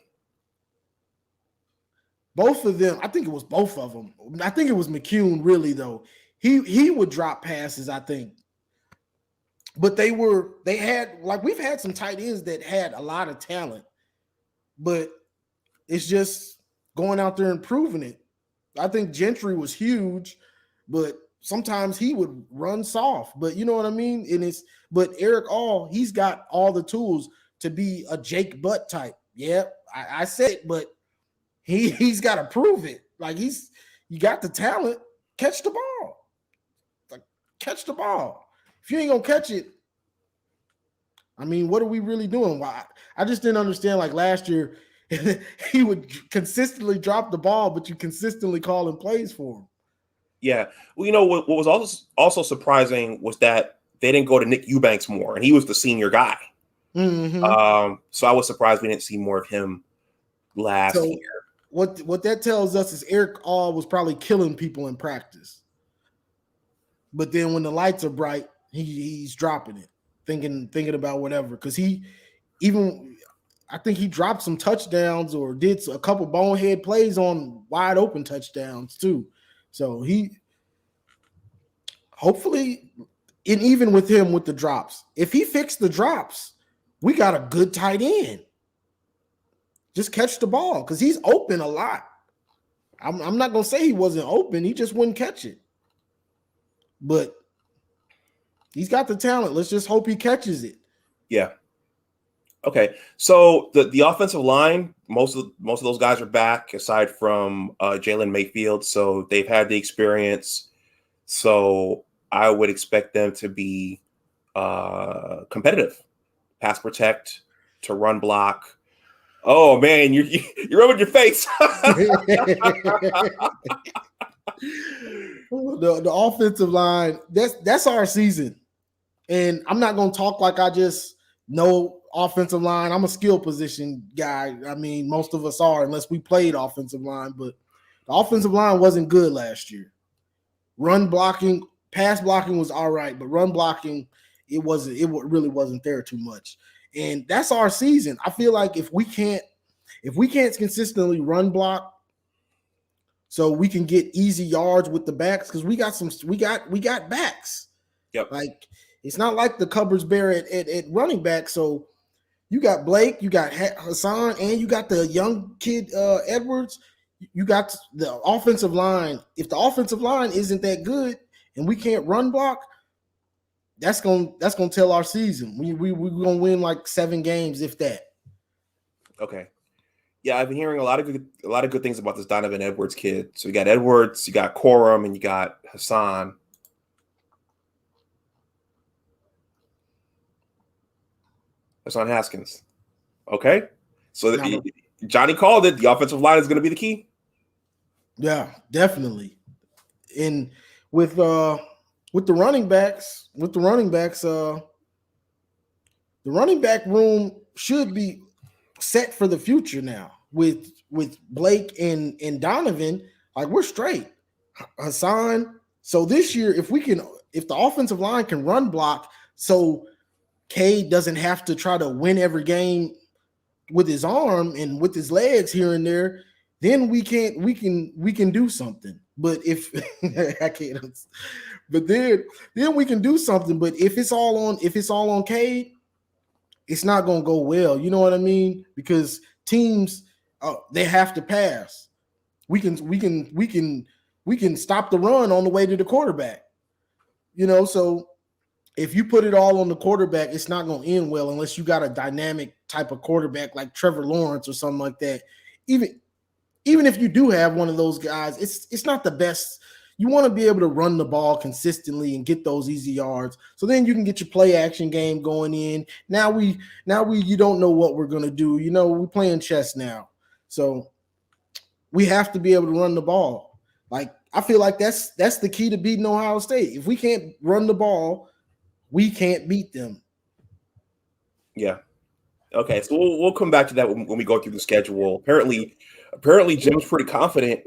Both of them, I think it was both of them. I think it was McCune, really, though. He would drop passes, I think. But they had, like, we've had some tight ends that had a lot of talent, but it's just going out there and proving it. I think Gentry was huge, but sometimes he would run soft. But you know what I mean? But Eric All, he's got all the tools to be a Jake Butt type. Yeah, I said it, but he's got to prove it. Like, you got the talent, catch the ball. Like, Catch the ball. If you ain't gonna catch it, I mean, what are we really doing? Why? I just didn't understand. Like last year, he would consistently drop the ball, but you consistently calling plays for him. Yeah. Well, what was also surprising was that they didn't go to Nick Eubanks more, and he was the senior guy. Mm-hmm. So I was surprised we didn't see more of him last year. What that tells us is Eric All was probably killing people in practice. But then when the lights are bright, he's dropping it, thinking about whatever. Because I think he dropped some touchdowns or did a couple bonehead plays on wide open touchdowns too. So hopefully, and even with him with the drops, if he fixed the drops, we got a good tight end. Just catch the ball because he's open a lot. I'm not gonna say he wasn't open; he just wouldn't catch it. But he's got the talent. Let's just hope he catches it. Yeah. Okay. So the offensive line, most of those guys are back, aside from Jalen Mayfield. So they've had the experience. So I would expect them to be competitive, pass protect, to run block. Oh man, you're rubbing your face. The offensive line, that's our season. And I'm not going to talk like I just know offensive line. I'm a skill position guy. I mean, most of us are, unless we played offensive line. But the offensive line wasn't good last year. Run blocking, pass blocking was all right, but run blocking, it really wasn't there too much. And that's our season. I feel like if we can't consistently run block, so we can get easy yards with the backs, because we got backs. Yep. Like it's not like the cupboard's bare at running back. So you got Blake, you got Hassan, and you got the young kid Edwards. You got the offensive line. If the offensive line isn't that good and we can't run block, that's gonna tell our season. We're gonna win like 7 games, if that. Okay. Yeah, I've been hearing a lot of good things about this Donovan Edwards kid. So you got Edwards, you got Corum, and you got Hassan. Hassan Haskins. Okay. So Johnny called it. The offensive line is going to be the key. Yeah, definitely. And with the running backs, the running back room should be set for the future now. With Blake and Donovan, like we're straight. Hassan. So this year, if the offensive line can run block, so Cade doesn't have to try to win every game with his arm and with his legs here and there, then we can do something. But if I can't, but then we can do something. But if it's all on Cade, it's not gonna go well. You know what I mean? Because teams they have to pass. We can stop the run on the way to the quarterback. You know, so if you put it all on the quarterback, it's not going to end well unless you got a dynamic type of quarterback like Trevor Lawrence or something like that. Even if you do have one of those guys, it's not the best. You want to be able to run the ball consistently and get those easy yards. So then you can get your play action game going in. Now you don't know what we're going to do. You know, we're playing chess now. So we have to be able to run the ball. Like I feel like that's the key to beating Ohio State. If we can't run the ball, we can't beat them. Yeah. Okay, so we'll come back to that when we go through the schedule. Apparently Jim's pretty confident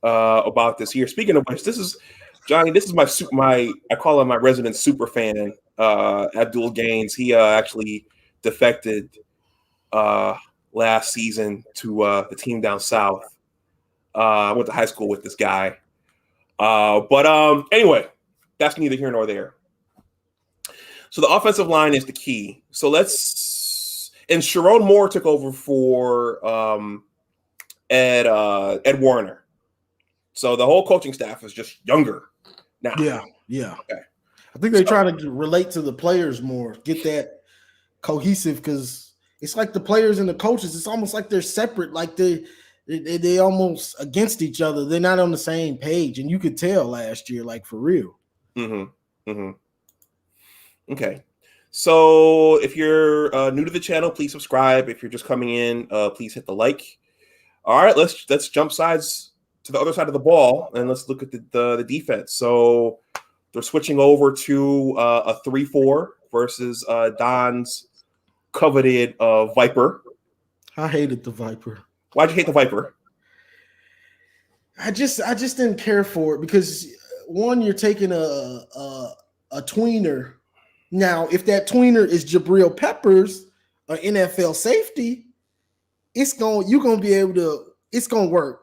about this year. Speaking of which, this is Johnny. This is my I call him my resident super fan, Abdul Gaines. He actually defected last season to the team down south. I went to high school with this guy, but anyway, that's neither here nor there. So the offensive line is the key. So and Sharon Moore took over for Ed Warner. So the whole coaching staff is just younger now. Yeah. Okay. I think they're trying to relate to the players more, get that cohesive, because it's like the players and the coaches, it's almost like they're separate, like they almost against each other. They're not on the same page, and you could tell last year, like for real. Mm-hmm. Mm-hmm. Okay. So if you're new to the channel, please subscribe. If you're just coming in, please hit the like. All right, let's jump sides to the other side of the ball and let's look at the defense. So they're switching over to a 3-4 versus Don's coveted Viper. I hated the Viper. Why'd you hate the Viper? I just didn't care for it because one, you're taking a tweener. Now, if that tweener is Jabril Peppers, an NFL safety, it's gonna work.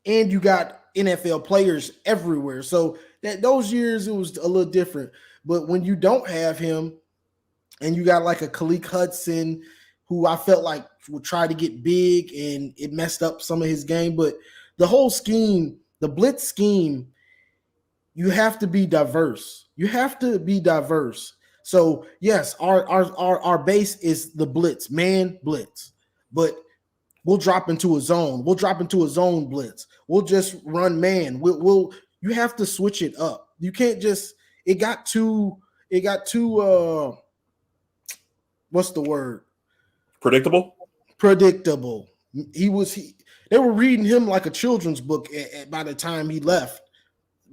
And you got NFL players everywhere. So that those years it was a little different. But when you don't have him and you got like a Khalid Hudson who I felt like would try to get big and it messed up some of his game. But the whole scheme, the blitz scheme, you have to be diverse. You have to be diverse. So yes, our base is the blitz, man blitz. But we'll drop into a zone. We'll drop into a zone blitz. We'll just run man. You have to switch it up. You can't just it got too what's the word? Predictable. They were reading him like a children's book by the time he left.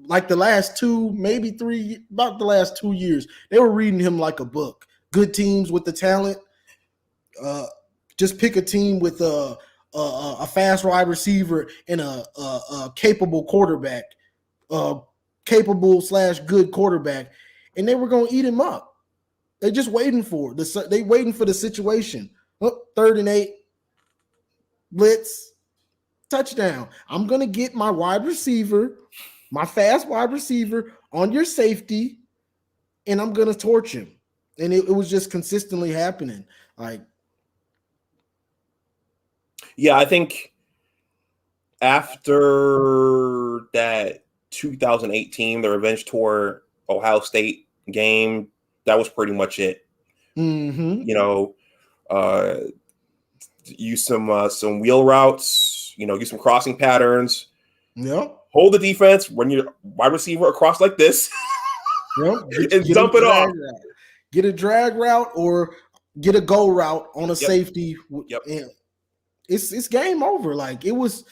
Like the last 2, maybe 3, about the last 2 years, they were reading him like a book. Good teams with the talent. Just pick a team with a fast wide receiver and a capable quarterback, capable/good quarterback, and they were going to eat him up. They're just waiting for it. They waiting for the situation. 3rd and 8, blitz, touchdown. I'm going to get my wide receiver, my fast wide receiver on your safety, and I'm going to torch him. And it was just consistently happening. Yeah, I think after that 2018, the revenge tour Ohio State game, that was pretty much it. Mm-hmm. Use some wheel routes, use some crossing patterns. Yep. Hold the defense, run your wide receiver across like this, yep. and dump it off. Get a drag route or get a go route on a safety. Yep. And it's game over. Like it was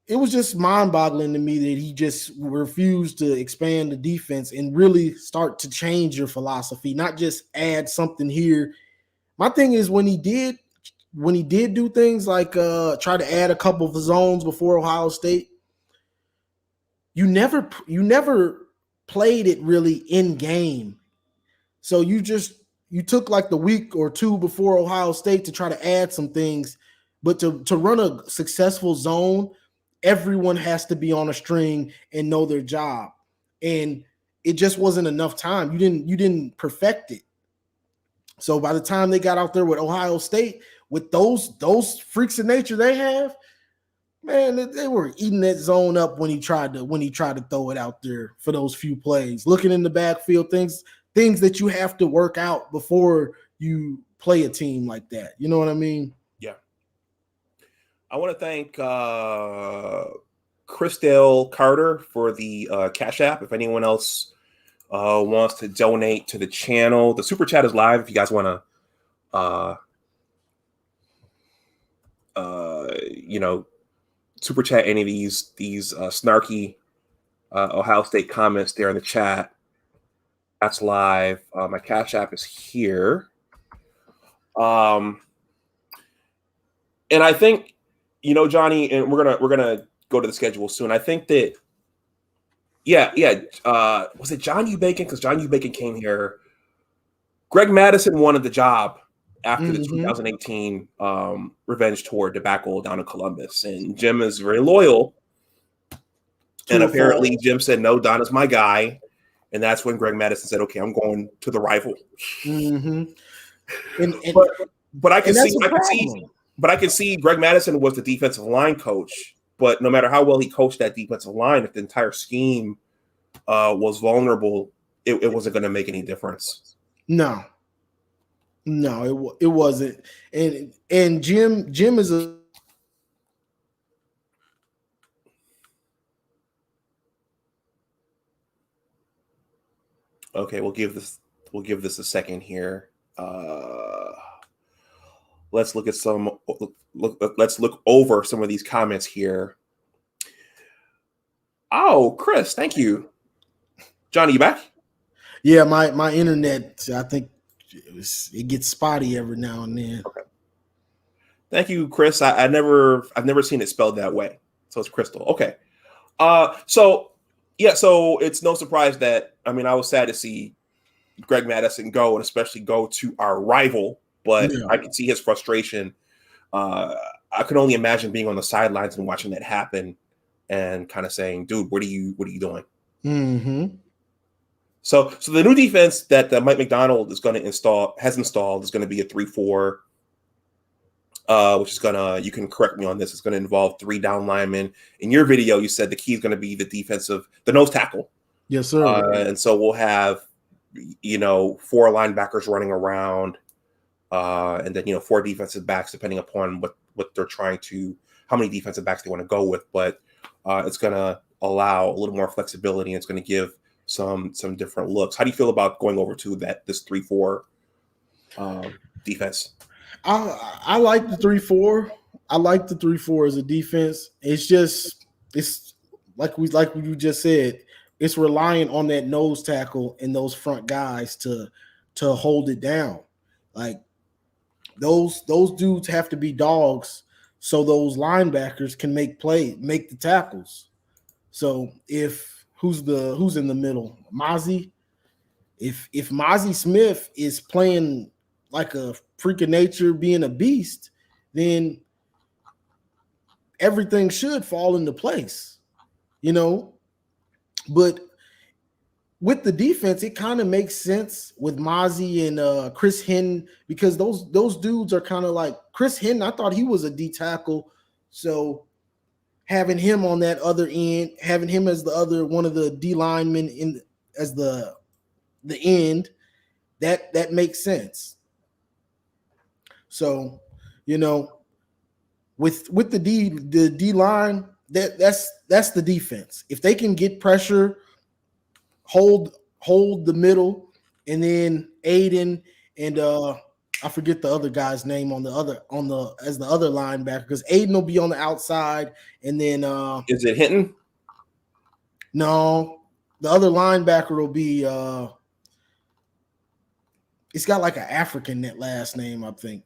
just mind-boggling to me that he just refused to expand the defense and really start to change your philosophy, not just add something here. My thing is when he did do things like try to add a couple of zones before Ohio State, you never played it really in game. So you took like the week or 2 before Ohio State to try to add some things, but to run a successful zone, everyone has to be on a string and know their job. And it just wasn't enough time. You didn't perfect it. So by the time they got out there with Ohio State, with those freaks of nature they have, man, they were eating that zone up when he tried to throw it out there for those few plays. Looking in the backfield, things that you have to work out before you play a team like that. You know what I mean? Yeah. I want to thank Chrisdale Carter for the Cash App. If anyone else wants to donate to the channel, the super chat is live. If you guys want to, super chat any of these snarky Ohio State comments there in the chat, that's live. My Cash App is here. And I think, Johnny, and we're gonna go to the schedule soon. I think that, was it John U. Bacon? Because John U. Bacon came here. Greg Madison wanted the job after the 2018 revenge tour debacle down in Columbus, and Jim is very loyal. And apparently, Jim said, "No, Don is my guy," and that's when Greg Madison said, "Okay, I'm going to the rival." Mm-hmm. But I can see Greg Madison was the defensive line coach, but no matter how well he coached that defensive line, if the entire scheme was vulnerable, it wasn't going to make any difference. No, it wasn't. And Jim is a Okay, we'll give this a second here. Let's look at let's look over some of these comments here. Oh, Chris, thank you. Johnny, you back? Yeah, my internet, I think it gets spotty every now and then. Okay. Thank you, Chris. I've never seen it spelled that way. So it's Crystal. Okay. So it's no surprise that I was sad to see Greg Madison go, and especially go to our rival. But Yeah. I can see his frustration. I can only imagine being on the sidelines and watching that happen, and kind of saying, "Dude, what are you doing?" Mm-hmm. So the new defense that Mike Macdonald has installed is going to be a 3-4, which is you can correct me on this, it's going to involve 3 down linemen. In your video, you said the key is going to be the nose tackle. Yes, sir. And so we'll have 4 linebackers running around, and then 4 defensive backs, depending upon what they're how many defensive backs they want to go with. But it's going to allow a little more flexibility, and it's going to give some different looks. How do you feel about going over to this 3-4 defense? I like the 3-4. I like the 3-4 as a defense. It's like you just said. It's relying on that nose tackle and those front guys to hold it down. Like those dudes have to be dogs, so those linebackers can make the tackles. So who's in the middle? Mozzie. If Mozzie Smith is playing like a freak of nature, being a beast, then everything should fall into place, But with the defense, it kind of makes sense with Mozzie and Chris Hinton, because those dudes are kind of like Chris Hinton. I thought he was a D tackle, so having him on that other end, having him as one of the D linemen as the end, that makes sense. So, with the D line, that's the defense. If they can get pressure, hold the middle, and then Aiden and I forget the other guy's name as the other linebacker, because Aiden will be on the outside, and then is it Hinton? No, the other linebacker will be it's got like an African that last name, I think.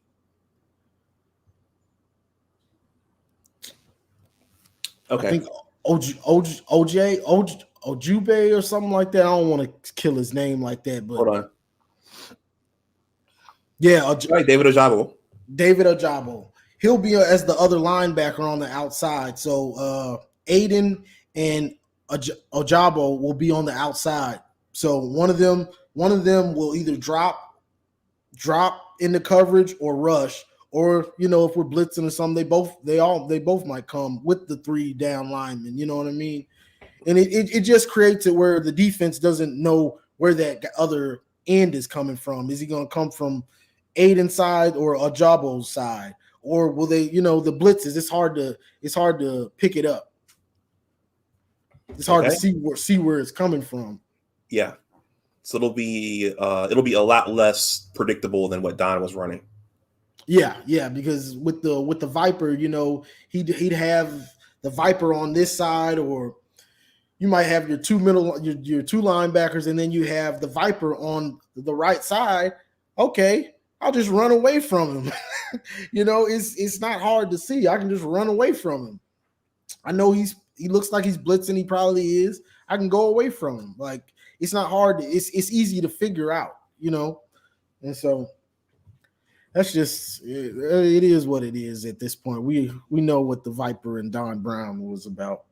Okay. I think Ojube or something like that. I don't want to kill his name like that, but hold on. Yeah, right, David Ojabo. He'll be as the other linebacker on the outside. So Aiden and Ojabo will be on the outside. So one of them will either drop into coverage or rush, or if we're blitzing or something, they both might come with the 3 down linemen. You know what I mean? And it just creates it where the defense doesn't know where that other end is coming from. Is he going to come from Aiden's side or Ajabo's side, or will they? The blitzes. It's hard to pick it up. It's hard to see where it's coming from. Yeah, so it'll be a lot less predictable than what Don was running. Yeah, because with the Viper, he'd have the Viper on this side, or you might have your 2 linebackers, and then you have the Viper on the right side. Okay, I'll just run away from him. It's not hard to see. I can just run away from him. I know he looks like he's blitzing. He probably is. I can go away from him. Like, it's not hard. It's easy to figure out, And so that's just it is what it is at this point. We know what the Viper and Don Brown was about.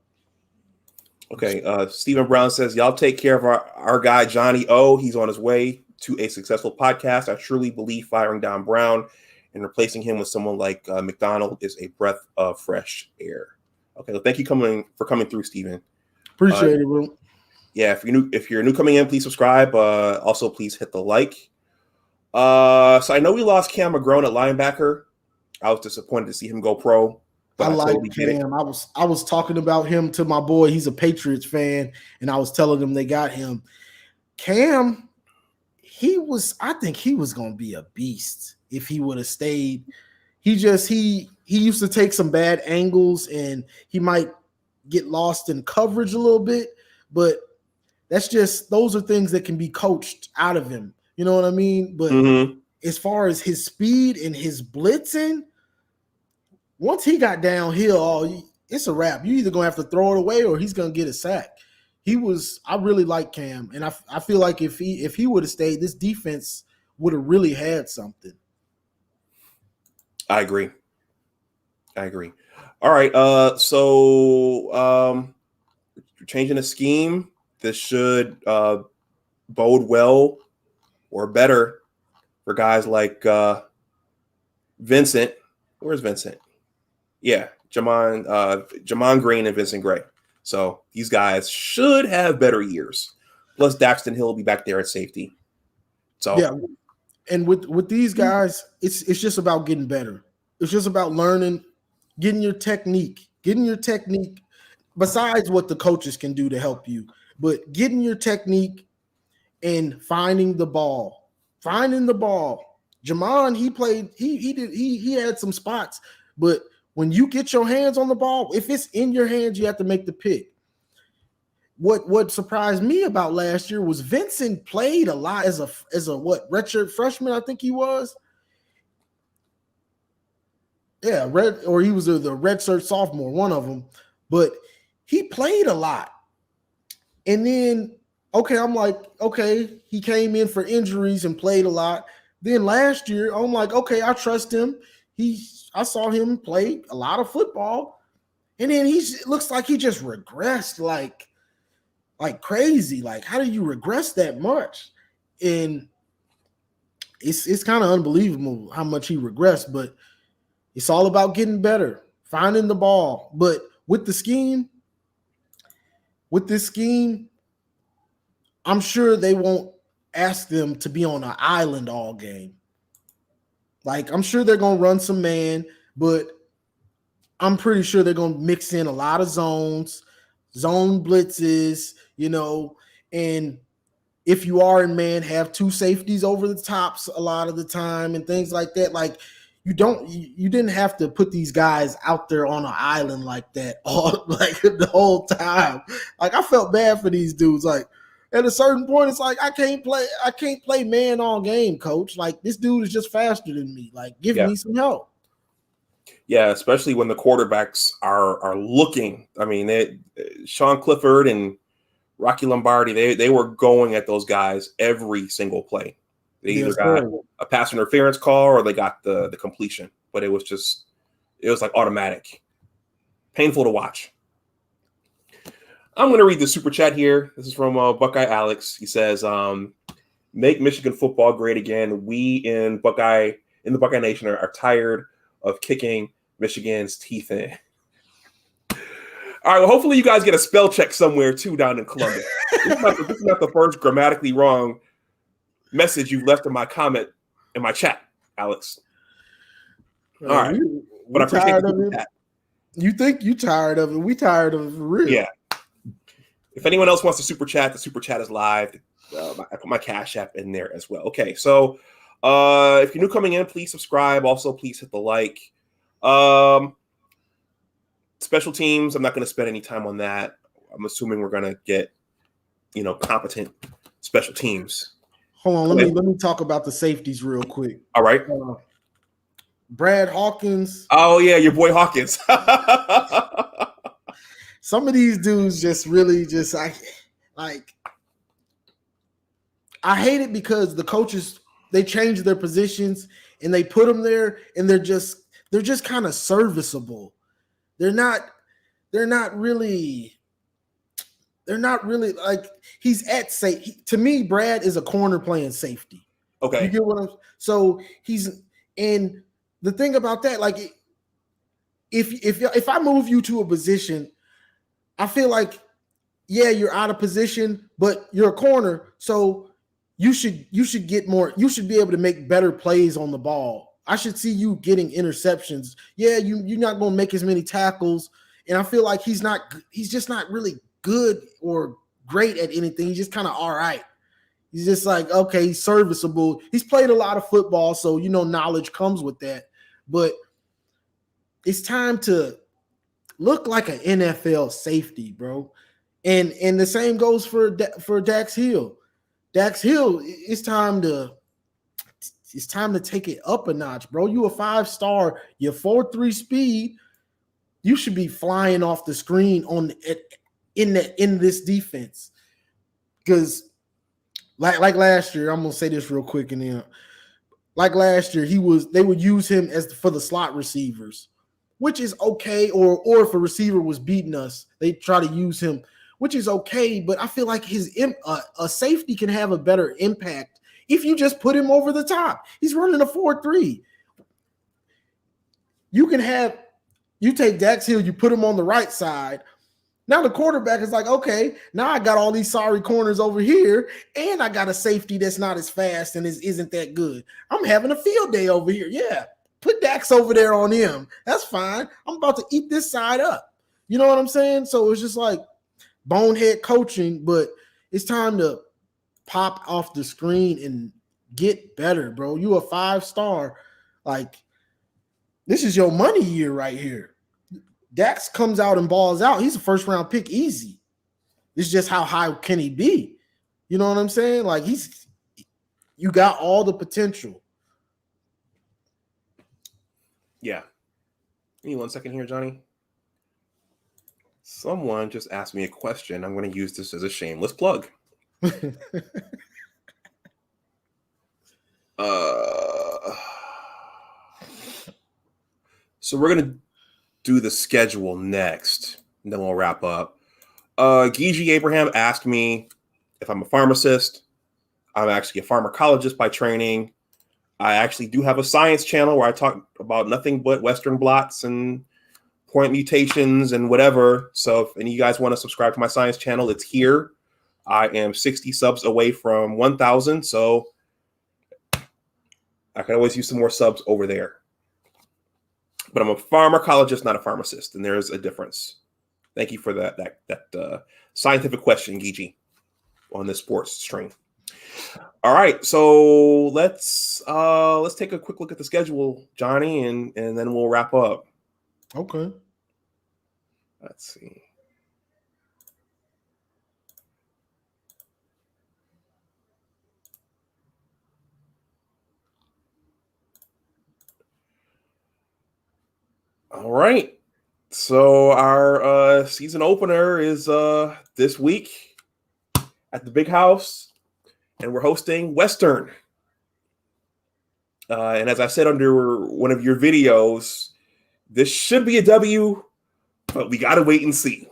Okay, Stephen Brown says, y'all take care of our guy Johnny O. He's on his way to a successful podcast. I truly believe firing Don Brown and replacing him with someone like McDonald is a breath of fresh air. Okay, well, thank you for coming through, Stephen. Appreciate it, bro. Yeah, if you're new coming in, please subscribe. Also, please hit the like. So I know we lost Cam McGrone at linebacker. I was disappointed to see him go pro. I like Cam. I was talking about him to my boy. He's a Patriots fan, and I was telling him they got him. Cam I think he was going to be a beast if he would have stayed. He used to take some bad angles and he might get lost in coverage a little bit, but those are things that can be coached out of him. You know what I mean? But as far as his speed and his blitzing, once he got downhill, it's a wrap. You either gonna have to throw it away or he's gonna get a sack. I really like Cam, and I feel like if he would have stayed, this defense would have really had something. I agree. All right, so changing the scheme. This should bode well or better for guys like Vincent. Where's Vincent? Yeah, Jamon Green and Vincent Gray. So these guys should have better years. Plus, Daxton Hill will be back there at safety. So yeah, and with these guys, it's just about getting better. It's just about learning, getting your technique. Besides what the coaches can do to help you, but getting your technique and finding the ball. Jamon, he played. He had some spots, but when you get your hands on the ball, if it's in your hands, you have to make the pick. What surprised me about last year was Vincent played a lot as a redshirt freshman, I think he was. Yeah, he was the redshirt sophomore, one of them. But he played a lot. And then, I'm like, he came in for injuries and played a lot. Then last year, I'm like, I trust him. I saw him play a lot of football. And then it looks like he just regressed like crazy. Like, how do you regress that much? And it's kind of unbelievable how much he regressed, but it's all about getting better, finding the ball. But with this scheme, I'm sure they won't ask them to be on an island all game. Like, I'm sure they're going to run some man, but I'm pretty sure they're going to mix in a lot of zone blitzes, and if you are in man, have two safeties over the tops a lot of the time and things like that. Like, you didn't have to put these guys out there on an island like that the whole time. Like, I felt bad for these dudes. Like, at a certain point, it's like, I can't play man all game, coach. Like, this dude is just faster than me. Like, give me some help. Yeah, especially when the quarterbacks are looking. I mean, Sean Clifford and Rocky Lombardi, they were going at those guys every single play. They either got a pass interference call or they got the completion. But it was like automatic. Painful to watch. I'm going to read the super chat here. This is from Buckeye Alex. He says, make Michigan football great again. We in the Buckeye Nation are tired of kicking Michigan's teeth in. All right, well, hopefully you guys get a spell check somewhere, too, down in Columbia. This is not the first grammatically wrong message you've left in my comment in my chat, Alex. All right. But I appreciate that. You think you tired of it. We tired of it for real. Yeah. If anyone else wants to super chat, the super chat is live. I put my Cash App in there as well. Okay, so if you're new coming in, please subscribe. Also, please hit the like. Special teams, I'm not going to spend any time on that. I'm assuming we're going to get, competent special teams. Hold on, let me talk about the safeties real quick. All right. Brad Hawkins. Oh, yeah, your boy Hawkins. Some of these dudes just really I hate it because the coaches, they change their positions and they put them there and they're just kind of serviceable. They're not really like, he's at safety. To me, Brad is a corner playing safety. Okay. You get what I'm so and the thing about that, like, if I move you to a position, I feel like, yeah, you're out of position, but you're a corner, so you should get more. You should be able to make better plays on the ball. I should see you getting interceptions. Yeah, you're not going to make as many tackles, and I feel like he's just not really good or great at anything. He's just kind of all right. He's just like, okay, he's serviceable. He's played a lot of football, so knowledge comes with that. But it's time to look like an NFL safety, bro. And the same goes for Dax Hill. Dax Hill, it's time to take it up a notch, bro. You a 5-star, you're 4.3 speed. You should be flying off the screen in this defense. Because like last year, I'm gonna say this real quick, and then like last year, they would use him for the slot receivers, which is okay. Or if a receiver was beating us, they try to use him, which is okay. But I feel like a safety can have a better impact if you just put him over the top. He's running a 4.3. You take Dax Hill, you put him on the right side. Now the quarterback is like, okay, now I got all these sorry corners over here, and I got a safety that's not as fast and isn't that good. I'm having a field day over here. Yeah, put Dax over there on him. That's fine. I'm about to eat this side up. You know what I'm saying? So it's just like bonehead coaching, but it's time to pop off the screen and get better, bro. You a 5-star. Like, this is your money year right here. Dax comes out and balls out. He's a first-round pick easy. It's just how high can he be? You know what I'm saying? Like, you got all the potential. Yeah. Give me 1 second here, Johnny. Someone just asked me a question. I'm going to use this as a shameless plug. So we're going to do the schedule next, and then we'll wrap up. Gigi Abraham asked me if I'm a pharmacist. I'm actually a pharmacologist by training. I actually do have a science channel where I talk about nothing but Western blots and point mutations and whatever. So if any of you guys want to subscribe to my science channel, it's here. I am 60 subs away from 1,000, so I can always use some more subs over there. But I'm a pharmacologist, not a pharmacist, and there's a difference. Thank you for that scientific question, Gigi, on this sports stream. All right, so let's take a quick look at the schedule, Johnny, and then we'll wrap up. Okay. Let's see. All right. So our season opener is this week at the Big House, and we're hosting Western. And as I said under one of your videos, this should be a W, but we got to wait and see.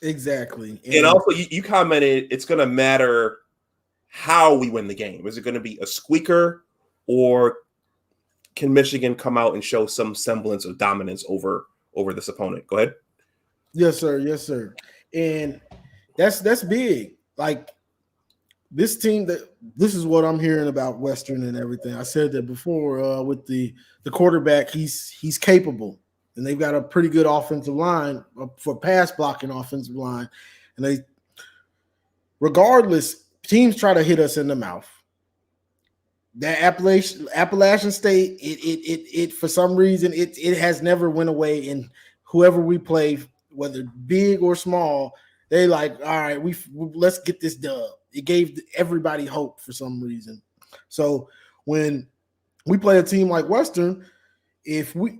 Exactly. And also, you commented it's going to matter how we win the game. Is it going to be a squeaker, or can Michigan come out and show some semblance of dominance over this opponent? Go ahead. Yes, sir. Yes, sir. And that's big. Like, this team, this is what I'm hearing about Western and everything. I said that before with the quarterback. He's capable, and they've got a pretty good offensive line for pass blocking offensive line. And regardless, teams try to hit us in the mouth. That Appalachian State, it for some reason it has never went away. And whoever we play, whether big or small, they like, all right, let's get this dub. It gave everybody hope for some reason. So when we play a team like Western, if we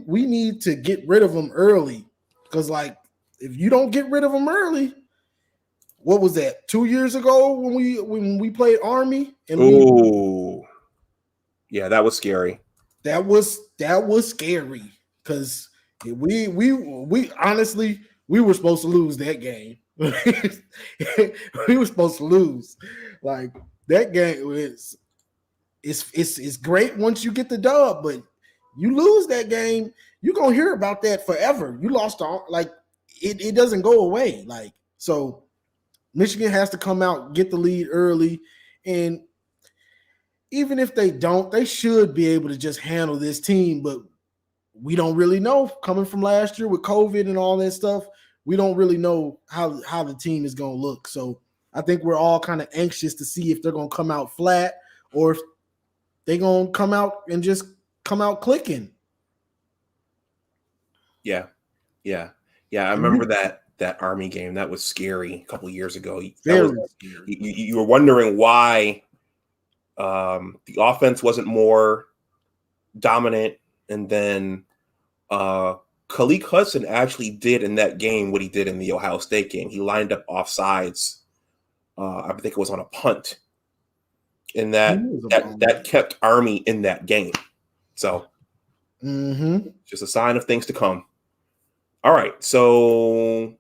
need to get rid of them early, because like if you don't get rid of them early, what was that? 2 years ago when we played Army? And yeah, that was scary. That was scary because we honestly we were supposed to lose that game. We were supposed to lose. Like, that game it's great once you get the dub, but you lose that game, you're gonna hear about that forever. You lost like it doesn't go away. Like, so Michigan has to come out, get the lead early, and even if they don't, they should be able to just handle this team. But we don't really know, coming from last year with COVID and all that stuff. We don't really know how the team is going to look. So I think we're all kind of anxious to see if they're going to come out flat or if they're going to come out and just come out clicking. Yeah. I remember that Army game. That was scary a couple of years ago. You were wondering why the offense wasn't more dominant, and then Khalid Hudson actually did in that game what he did in the Ohio State game. He lined up offsides. I think it was on a punt, and that kept Army in that game. So, just a sign of things to come. All right, so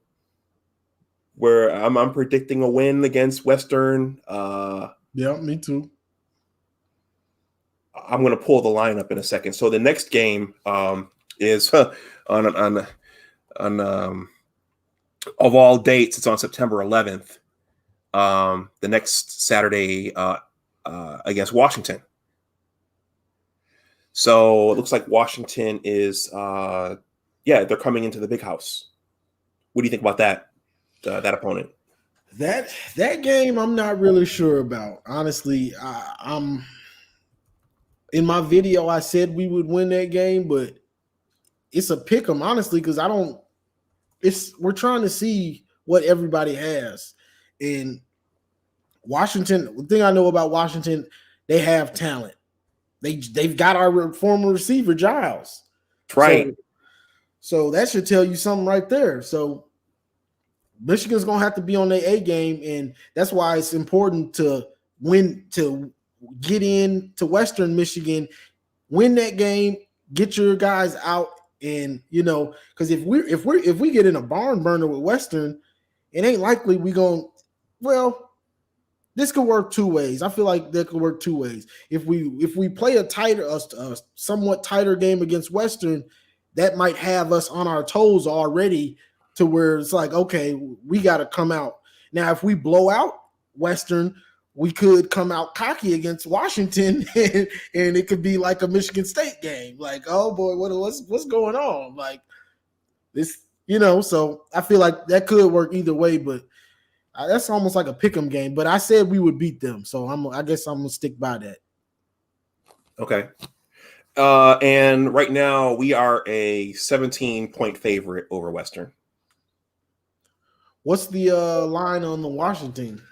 I'm predicting a win against Western. Yeah, me too. I'm going to pull the line up in a second. So the next game is on of all dates. It's on September 11th. The next Saturday against Washington. So it looks like Washington is they're coming into the big house. What do you think about that opponent? That game I'm not really sure about. Honestly, I'm in my video I said we would win that game, but it's a pick 'em, honestly, because we're trying to see what everybody has. And Washington, the thing I know about Washington, they have talent. They've got our former receiver, Giles. Right. So that should tell you something right there. So Michigan's gonna have to be on their A game, and that's why it's important to get in to Western Michigan, win that game, get your guys out, and because if we get in a barn burner with Western, it ain't likely we going. Well, this could work two ways. I feel like that could work two ways. If we play a somewhat tighter game against Western, that might have us on our toes already to where it's like, okay, we got to come out. Now, if we blow out Western, we could come out cocky against Washington, and it could be like a Michigan State game. Like, oh boy, what's going on? Like this, so I feel like that could work either way, but that's almost like a pick'em game. But I said we would beat them, so I guess I'm gonna stick by that. Okay. And right now we are a 17-point favorite over Western. What's the line on the Washington?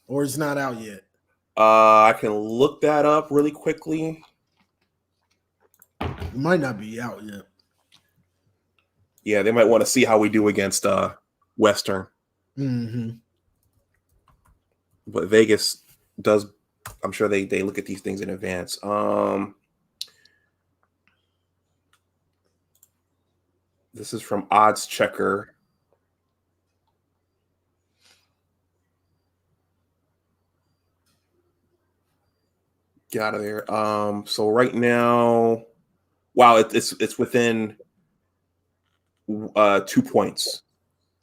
Or it's not out yet? I can look that up really quickly. It might not be out yet. Yeah, they might want to see how we do against Western. Mm-hmm. But Vegas does, I'm sure they look at these things in advance. This is from Odds Checker. Get out of there. So right now, wow, it's within 2 points.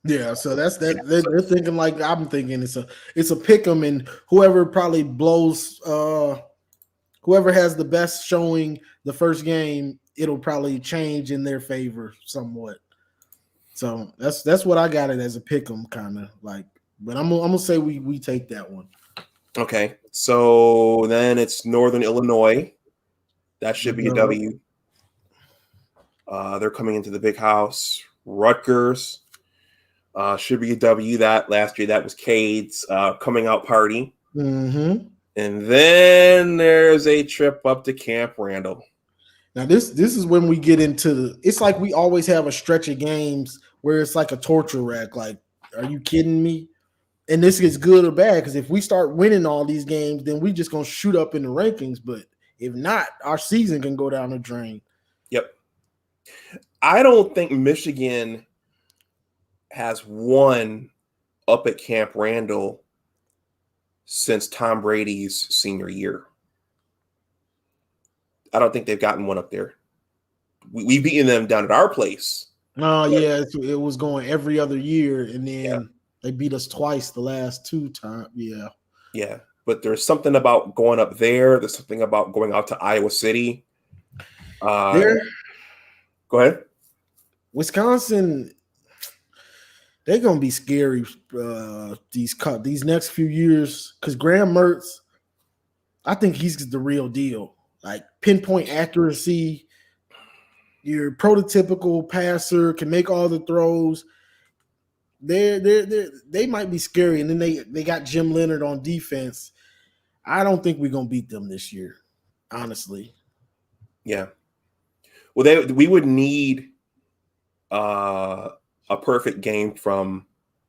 Yeah, so that's that. They're thinking like I'm thinking. It's a pick 'em, and whoever probably blows, whoever has the best showing the first game, it'll probably change in their favor somewhat. So that's what I got it as a pick 'em kind of like. But I'm gonna say we take that one. Okay, so then it's Northern Illinois. That should be a W. They're coming into the big house. Rutgers should be a W. That last year, that was Cade's coming out party. Mm-hmm. And then there's a trip up to Camp Randall. Now this is when we get into it's like we always have a stretch of games where it's like a torture rack. Like, are you kidding me? And this is good or bad because if we start winning all these games, then we just gonna shoot up in the rankings. But if not, our season can go down the drain. Yep. I don't think Michigan has won up at Camp Randall since Tom Brady's senior year. I don't think they've gotten one up there. We've beaten them down at our place. Oh, yeah, it was going every other year, and then they beat us twice the last two times. Yeah. Yeah, but there's something about going up there. There's something about going out to Iowa City. Go ahead. Wisconsin, they're gonna be scary these next few years because Graham Mertz, I think he's the real deal. Like pinpoint accuracy, your prototypical passer can make all the throws. They might be scary, and then they got Jim Leonard on defense. I don't think we're gonna beat them this year, honestly. Yeah. Well, we would need a perfect game from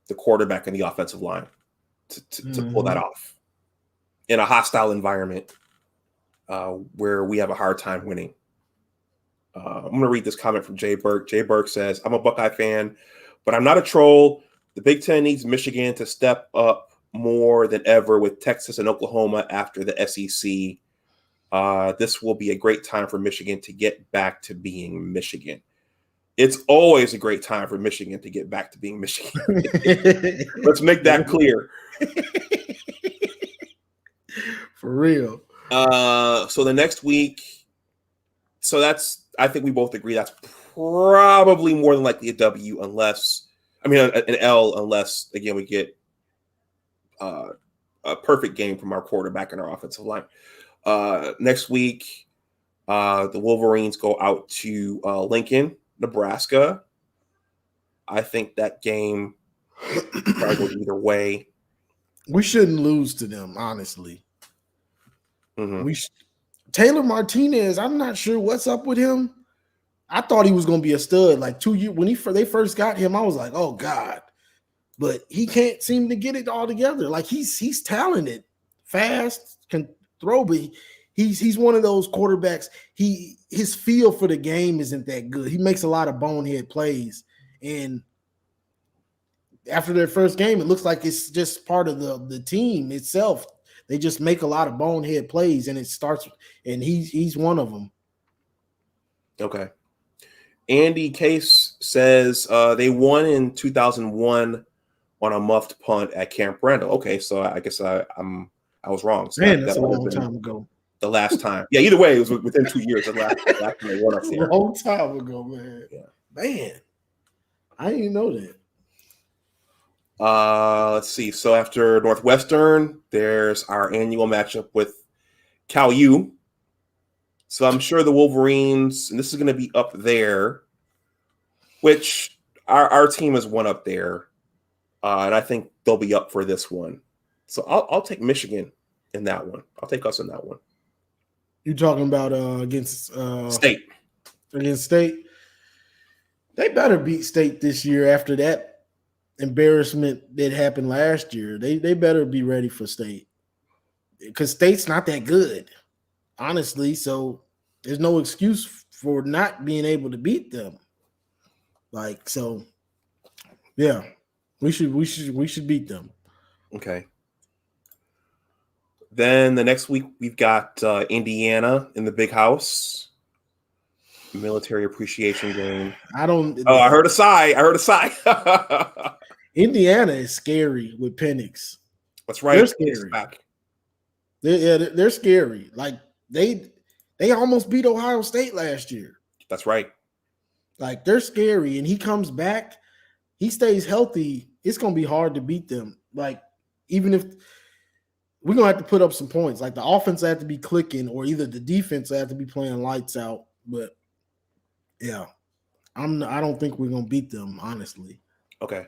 the quarterback and the offensive line to pull that off in a hostile environment where we have a hard time winning. I'm going to read this comment from Jay Burke. Jay Burke says, I'm a Buckeye fan, but I'm not a troll. The Big Ten needs Michigan to step up more than ever with Texas and Oklahoma after the SEC. This will be a great time for Michigan to get back to being Michigan. It's always a great time for Michigan to get back to being Michigan. Let's make that clear. For real. So the next week, I think we both agree that's probably more than likely a W an L, unless, again, we get a perfect game from our quarterback and our offensive line. Next week, the Wolverines go out to Lincoln, Nebraska. I think that game probably goes either way. We shouldn't lose to them, honestly. Mm-hmm. Taylor Martinez, I'm not sure what's up with him. I thought he was going to be a stud. Like 2 years when they first got him, I was like, oh God. But he can't seem to get it all together. Like he's talented, fast, can throw, but he's one of those quarterbacks. His feel for the game isn't that good. He makes a lot of bonehead plays, and after their first game, it looks like it's just part of the team itself. They just make a lot of bonehead plays, and it starts. And he's one of them. Okay. Andy Case says they won in 2001 on a muffed punt at Camp Randall. Okay, so I guess I was wrong. So Man, that's a long time ago. The last time. Yeah, either way, it was within 2 years. The last time they won up there. A long time ago, man. Yeah. Man, I didn't even know that. Let's see. So after Northwestern, there's our annual matchup with Cal U. So I'm sure the Wolverines, and this is going to be up there, which our team has won up there, and I think they'll be up for this one. So I'll take Michigan in that one. I'll take us in that one. You talking about against State? Against State, they better beat State this year after that embarrassment that happened last year. They better be ready for State because State's not that good, honestly. So there's no excuse for not being able to beat them. Like so, yeah, we should beat them. Okay. Then the next week we've got Indiana in the Big House. Military appreciation game. I heard a sigh. Indiana is scary with Penix. That's right. They're scary. They're scary. Like they almost beat Ohio State last year. That's right. Like they're scary, and he comes back, he stays healthy. It's gonna be hard to beat them. Like even if we're gonna have to put up some points, like the offense have to be clicking, or either the defense have to be playing lights out. But yeah, I don't think we're gonna beat them, honestly. Okay.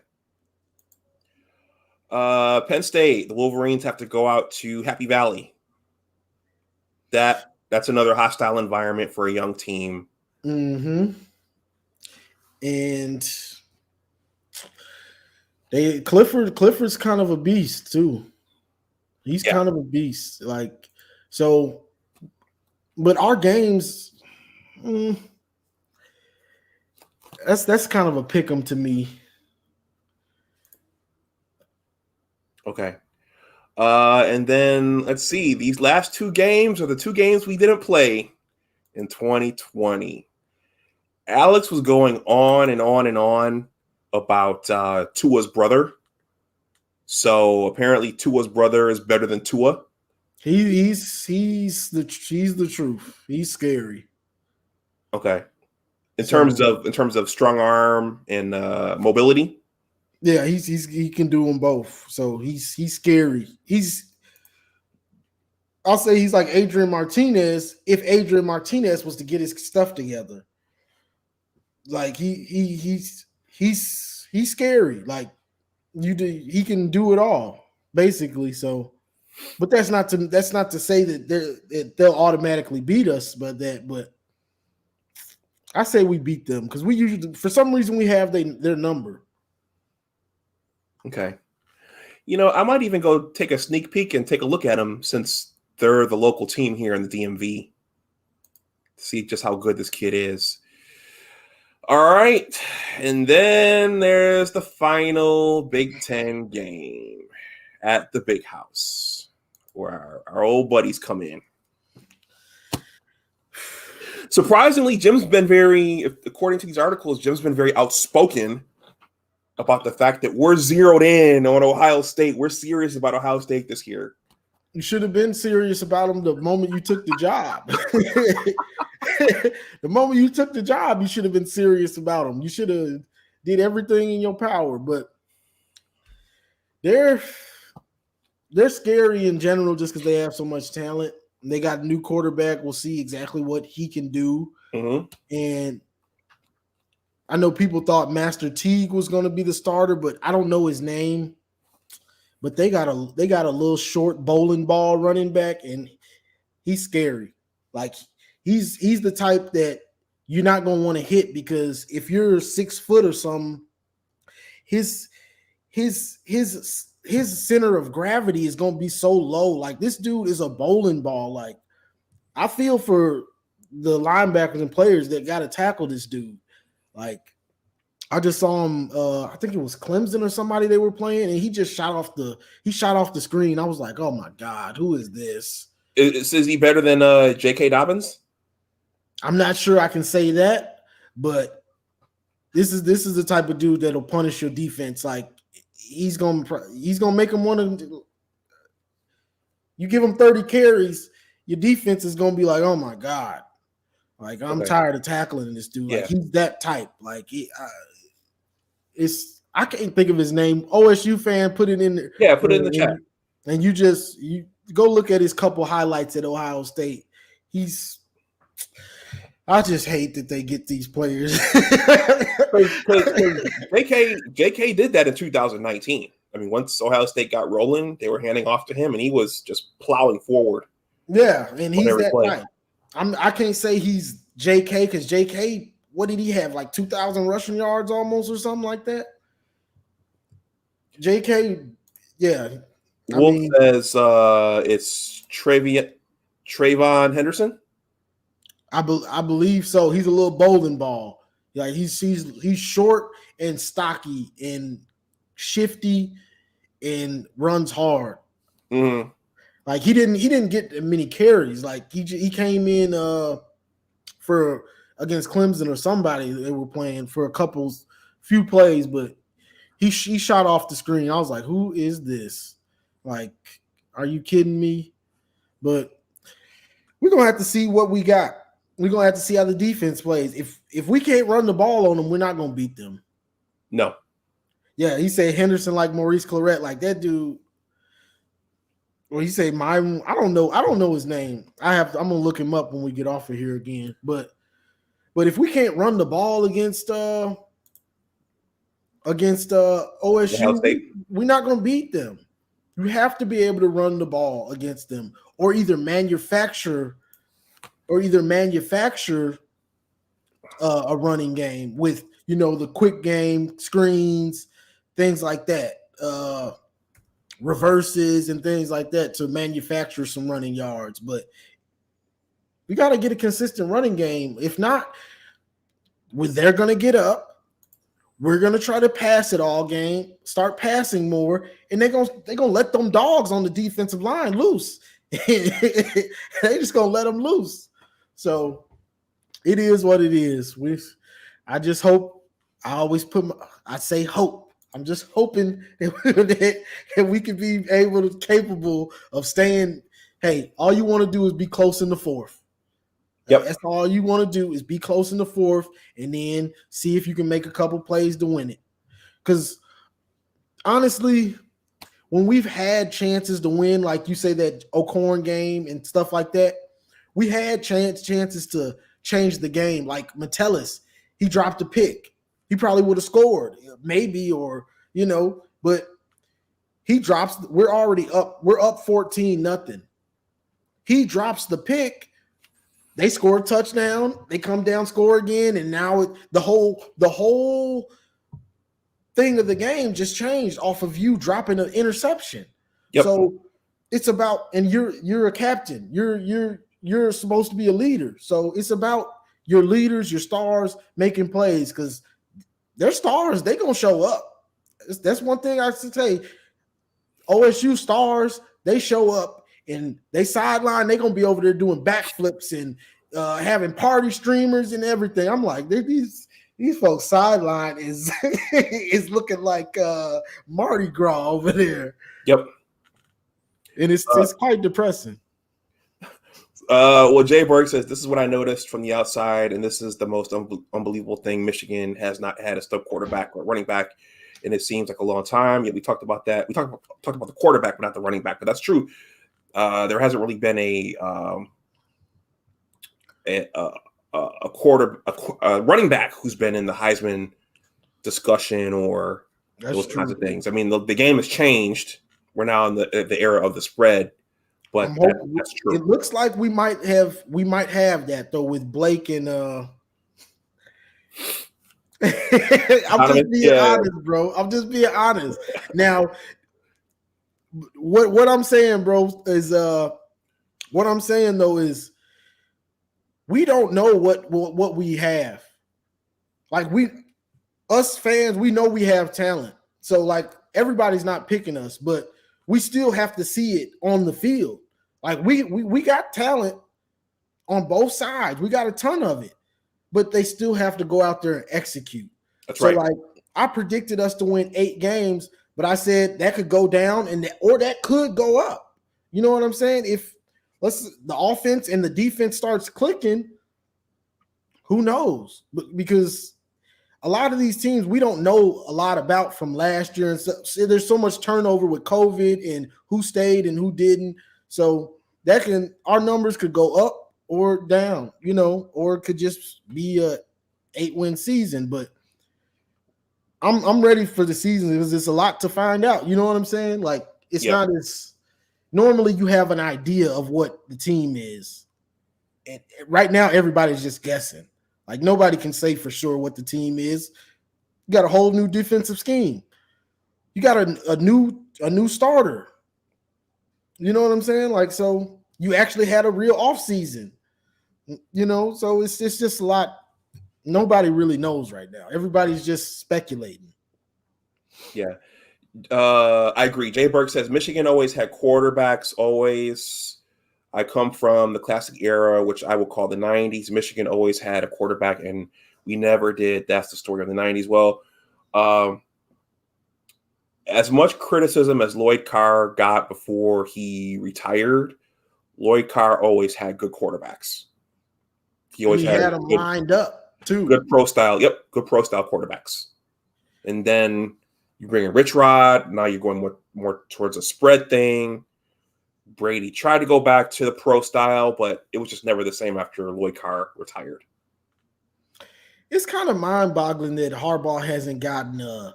Penn State, the Wolverines have to go out to Happy Valley. That's another hostile environment for a young team. Mm-hmm. And Clifford's kind of a beast too. He's kind of a beast. Like so, but our games, that's kind of a pick 'em to me. Okay. And then let's see. These last two games are the two games we didn't play in 2020. Alex was going on and on and on about Tua's brother. So apparently Tua's brother is better than Tua. He's the truth. He's scary. Okay. In terms of strong arm and mobility. Yeah, he can do them both. So he's scary. I'll say he's like Adrian Martinez if Adrian Martinez was to get his stuff together. Like he's scary. Like he can do it all basically. So, but that's not to say that they'll automatically beat us. But I say we beat them because we usually, for some reason, we have their number. Okay. I might even go take a sneak peek and take a look at them since they're the local team here in the DMV. See just how good this kid is. All right. And then there's the final Big Ten game at the Big House where our old buddies come in. Surprisingly, Jim's been according to these articles, Jim's been very outspoken about the fact that we're zeroed in on Ohio State. We're serious about Ohio State this year. You should have been serious about them the moment you took the job. The moment you took the job, you should have been serious about them. You should have did everything in your power. But they're scary in general just because they have so much talent. They got a new quarterback. We'll see exactly what he can do. Mm-hmm. And I know people thought Master Teague was going to be the starter, but I don't know his name. But they got a little short bowling ball running back, and he's scary. Like he's the type that you're not going to want to hit because if you're 6 foot or something, his center of gravity is going to be so low. Like this dude is a bowling ball. Like I feel for the linebackers and players that got to tackle this dude. Like I just saw him. I think it was Clemson or somebody they were playing, and he just shot off the screen. I was like, oh my God, who is this? Is he better than J.K. Dobbins? I'm not sure I can say that, but this is the type of dude that'll punish your defense. Like he's gonna make him want to. You give him 30 carries, your defense is gonna be like, oh my God, like I'm tired of tackling this dude. Yeah. Like he's that type. Like I can't think of his name. OSU fan, put it in there. Yeah, put it in the chat. And you go look at his couple highlights at Ohio State. I just hate that they get these players. Because JK did that in 2019. I mean, once Ohio State got rolling, they were handing off to him, and he was just plowing forward. Yeah, and he's that type. I can't say he's JK because JK, what did he have? Like 2,000 rushing yards almost or something like that? JK, yeah. Wolf says it's Trayvon Henderson. I believe so. He's a little bowling ball. Like he's short and stocky and shifty and runs hard. Mm-hmm. Like he didn't get many carries. Like he came in for against Clemson or somebody they were playing for a few plays, but he shot off the screen. I was like, who is this? Like, are you kidding me? But we're gonna have to see what we got. We're gonna have to see how the defense plays. If we can't run the ball on them, we're not gonna beat them. No. Yeah, he said Henderson like Maurice Claret, like that dude. Well, he said I don't know his name. I'm gonna look him up when we get off of here again. But if we can't run the ball against OSU, we're not gonna beat them. You have to be able to run the ball against them, or either manufacture a running game with the quick game screens, things like that, reverses and things like that to manufacture some running yards. But we got to get a consistent running game. If not, they're going to get up. We're going to try to pass it all game, start passing more, and they're going to let them dogs on the defensive line loose. They just going to let them loose. So it is what it is. I just hope. I say hope. I'm just hoping that we can be capable of staying. Hey, all you want to do is be close in the fourth. Yep. That's all you want to do is be close in the fourth, and then see if you can make a couple plays to win it. Because honestly, when we've had chances to win, like you say that O'Corn game and stuff like that, we had chances to change the game. Like Metellus, he dropped a pick. He probably would have scored, maybe, or but he drops. We're already up. We're up 14-0. He drops the pick. They score a touchdown. They come down, score again, and now the whole thing of the game just changed off of you dropping an interception. Yep. So it's about, and you're a captain. You're supposed to be a leader. So it's about your leaders, your stars making plays, because they're stars. They're gonna show up. That's one thing I should say. OSU stars, they show up and they sideline. They're gonna be over there doing backflips and having party streamers and everything. I'm like, these folks sideline is is looking like Mardi Gras over there. Yep. And it's quite depressing. Well, Jay Berg says, this is what I noticed from the outside, and this is the most unbelievable thing. Michigan has not had a stud quarterback or running back, and it seems like a long time. Yeah, we talked about that. We talked about the quarterback, but not the running back. But that's true. There hasn't really been a running back who's been in the Heisman discussion or those kinds of things. I mean, the game has changed. We're now in the era of the spread. But that's true. It looks like we might have that though with Blake and I'm just being honest, bro. I'm just being honest. Now, what I'm saying, bro, is what I'm saying though is we don't know what we have. Like us fans, we know we have talent. So like everybody's not picking us, but we still have to see it on the field. Like we got talent on both sides. We got a ton of it, but they still have to go out there and execute. That's right. Like I predicted us to win 8 games, but I said that could go down or that could go up. You know what I'm saying? If the offense and the defense starts clicking, who knows? Because a lot of these teams we don't know a lot about from last year, and so there's so much turnover with COVID and who stayed and who didn't. So our numbers could go up or down, or it could just be a 8-win season. But I'm ready for the season because it's a lot to find out. You know what I'm saying? Like it's not as normally you have an idea of what the team is, and right now everybody's just guessing. Like nobody can say for sure what the team is. You got a whole new defensive scheme. You got a new starter. You know what I'm saying? Like, so you actually had a real offseason. So it's just a lot. Nobody really knows right now. Everybody's just speculating. Yeah. I agree. Jay Berg says Michigan always had quarterbacks, always. I come from the classic era, which I would call the 90s. Michigan always had a quarterback, and we never did. That's the story of the 90s. Well, as much criticism as Lloyd Carr got before he retired, Lloyd Carr always had good quarterbacks. He always had them lined up, too. Good pro style. Yep, good pro style quarterbacks. And then you bring in Rich Rod. Now you're going more towards a spread thing. Brady tried to go back to the pro style, but it was just never the same after Lloyd Carr retired. It's kind of mind-boggling that Harbaugh hasn't gotten a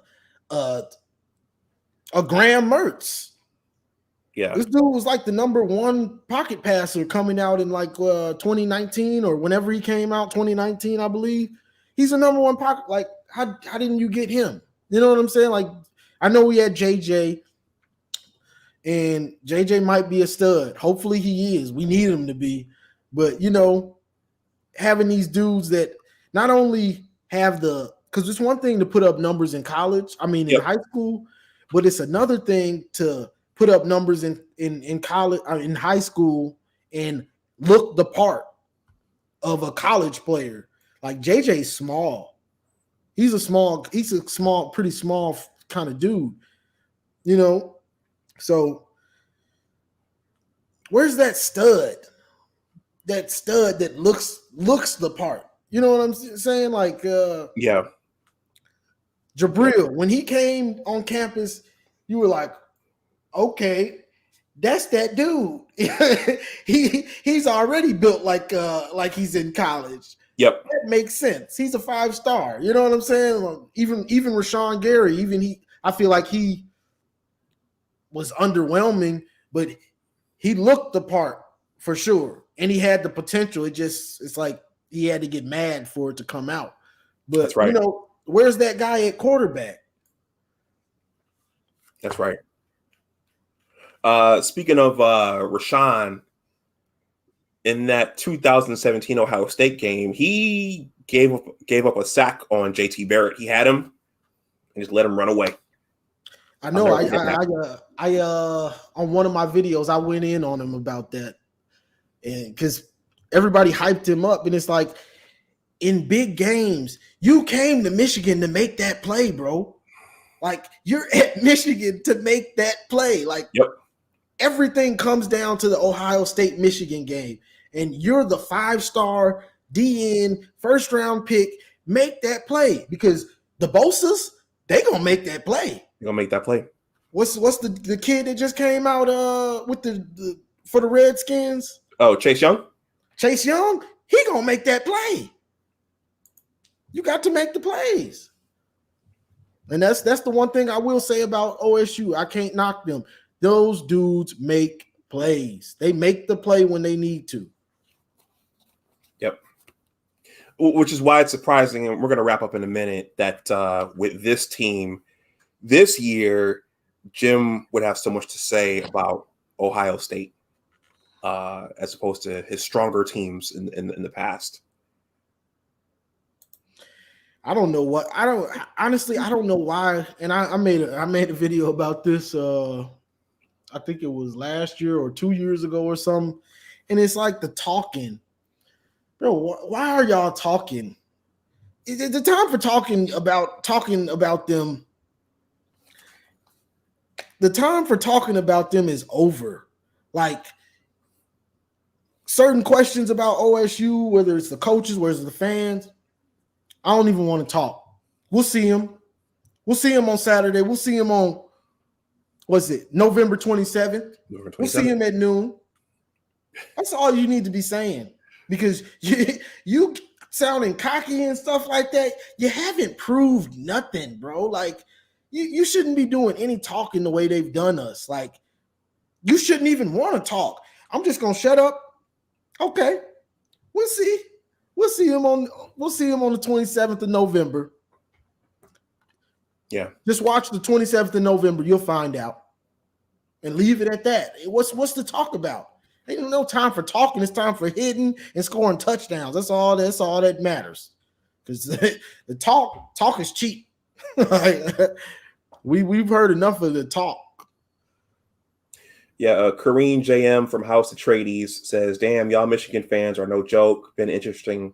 Graham Mertz. Yeah. This dude was like the number 1 pocket passer coming out in like 2019 or whenever he came out, 2019, I believe. He's the number 1 pocket. Like, how didn't you get him? You know what I'm saying? Like, I know we had JJ, and JJ might be a stud. Hopefully he is. We need him to be. But, having these dudes that not only have because it's one thing to put up numbers in college, in high school, but it's another thing to put up numbers in college, in high school, and look the part of a college player. Like JJ's small. He's a pretty small kind of dude. So where's that stud? That stud that looks the part. You know what I'm saying? Like Jabril, when he came on campus, you were like, okay, that's that dude. He's already built like he's in college. Yep. That makes sense. He's a 5-star. You know what I'm saying? Even Rashawn Gary, I feel like he was underwhelming, but he looked the part for sure. And he had the potential. It's like he had to get mad for it to come out. But That's right. Where's that guy at quarterback? That's right. Speaking of Rashawn, in that 2017 Ohio State game, he gave up a sack on JT Barrett. He had him and just let him run away. I know. I on one of my videos, I went in on him about that, and because everybody hyped him up, and it's like in big games, you came to Michigan to make that play, bro. Like you're at Michigan to make that play. Like yep. Everything comes down to the Ohio State Michigan game, and you're the 5-star DN first round pick. Make that play because the Bosas, they gonna make that play. You're gonna make that play. What's the kid that just came out with the for the Redskins? Oh, Chase Young? Chase Young, he gonna make that play. You got to make the plays. And that's the one thing I will say about OSU. I can't knock them. Those dudes make plays. They make the play when they need to. Yep. Which is why it's surprising, and we're going to wrap up in a minute, that with this team this year, Jim would have so much to say about Ohio State as opposed to his stronger teams in the past. I don't know what I don't know why. And I made a video about this. I think it was last year or 2 years ago or something. And it's like the talking. Bro, why are y'all talking? The time for talking about them. The time for talking about them is over. Like certain questions about OSU, whether it's the coaches, whether it's the fans, I don't even want to talk. We'll see him. We'll see him on Saturday. We'll see him on, November 27th? We'll see him at noon. That's all you need to be saying. Because you sounding cocky and stuff like that, you haven't proved nothing, bro. Like, you shouldn't be doing any talking the way they've done us. Like, you shouldn't even want to talk. I'm just going to shut up. Okay. We'll see. We'll see him on the 27th of November. Yeah. Just watch the 27th of November. You'll find out. And leave it at that. What's to talk about? Ain't no time for talking. It's time for hitting and scoring touchdowns. That's all that matters. Because the talk is cheap. We've heard enough of the talk. Yeah, Kareem JM from House of Trades says, "Damn, y'all Michigan fans are no joke. Been an interesting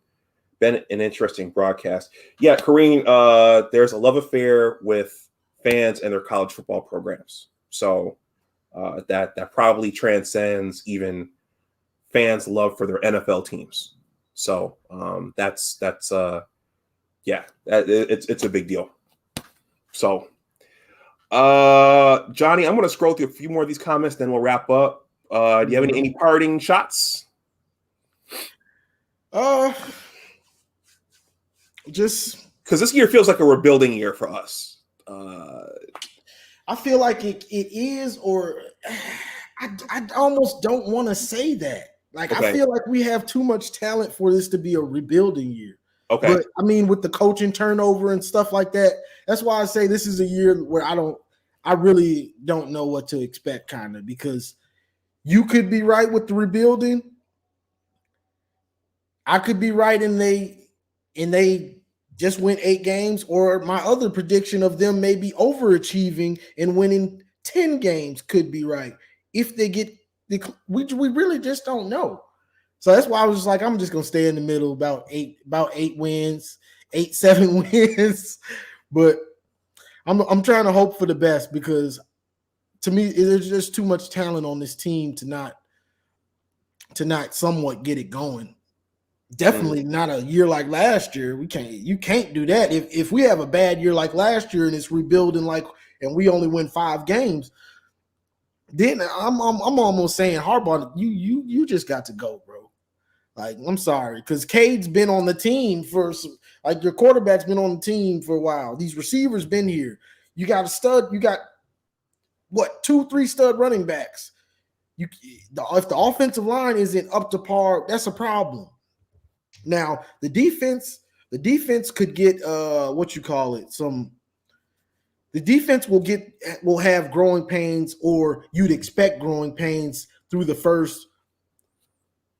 broadcast." Yeah, Kareem, there's a love affair with fans and their college football programs. So that probably transcends even fans' love for their NFL teams. So it's a big deal. So. Johnny, I'm going to scroll through a few more of these comments, then we'll wrap up. Do you have any parting shots? Just because this year feels like a rebuilding year for us. I feel like it is, or I almost don't want to say that. Like, okay. I feel like we have too much talent for this to be a rebuilding year. Okay. But I mean, with the coaching turnover and stuff like that, that's why I say this is a year where I really don't know what to expect, kind of, because you could be right with the rebuilding. I could be right, and they just win 8 games, or my other prediction of them maybe overachieving and winning 10 games could be right. If they get we really just don't know. So that's why I was just like, I'm just gonna stay in the middle, about 8 wins, 7 wins. But I'm trying to hope for the best, because to me, there's just too much talent on this team to not somewhat get it going. Definitely not a year like last year. You can't do that. If we have a bad year like last year and it's rebuilding like and we only win 5 games, then I'm almost saying, Harbaugh, you just got to go, bro. Like, I'm sorry, because Cade's been on the team for your quarterback's been on the team for a while. These receivers been here. You got a stud. You got what, 2-3 stud running backs. If the offensive line isn't up to par, that's a problem. Now the defense could get the defense will have growing pains, or you'd expect growing pains through the first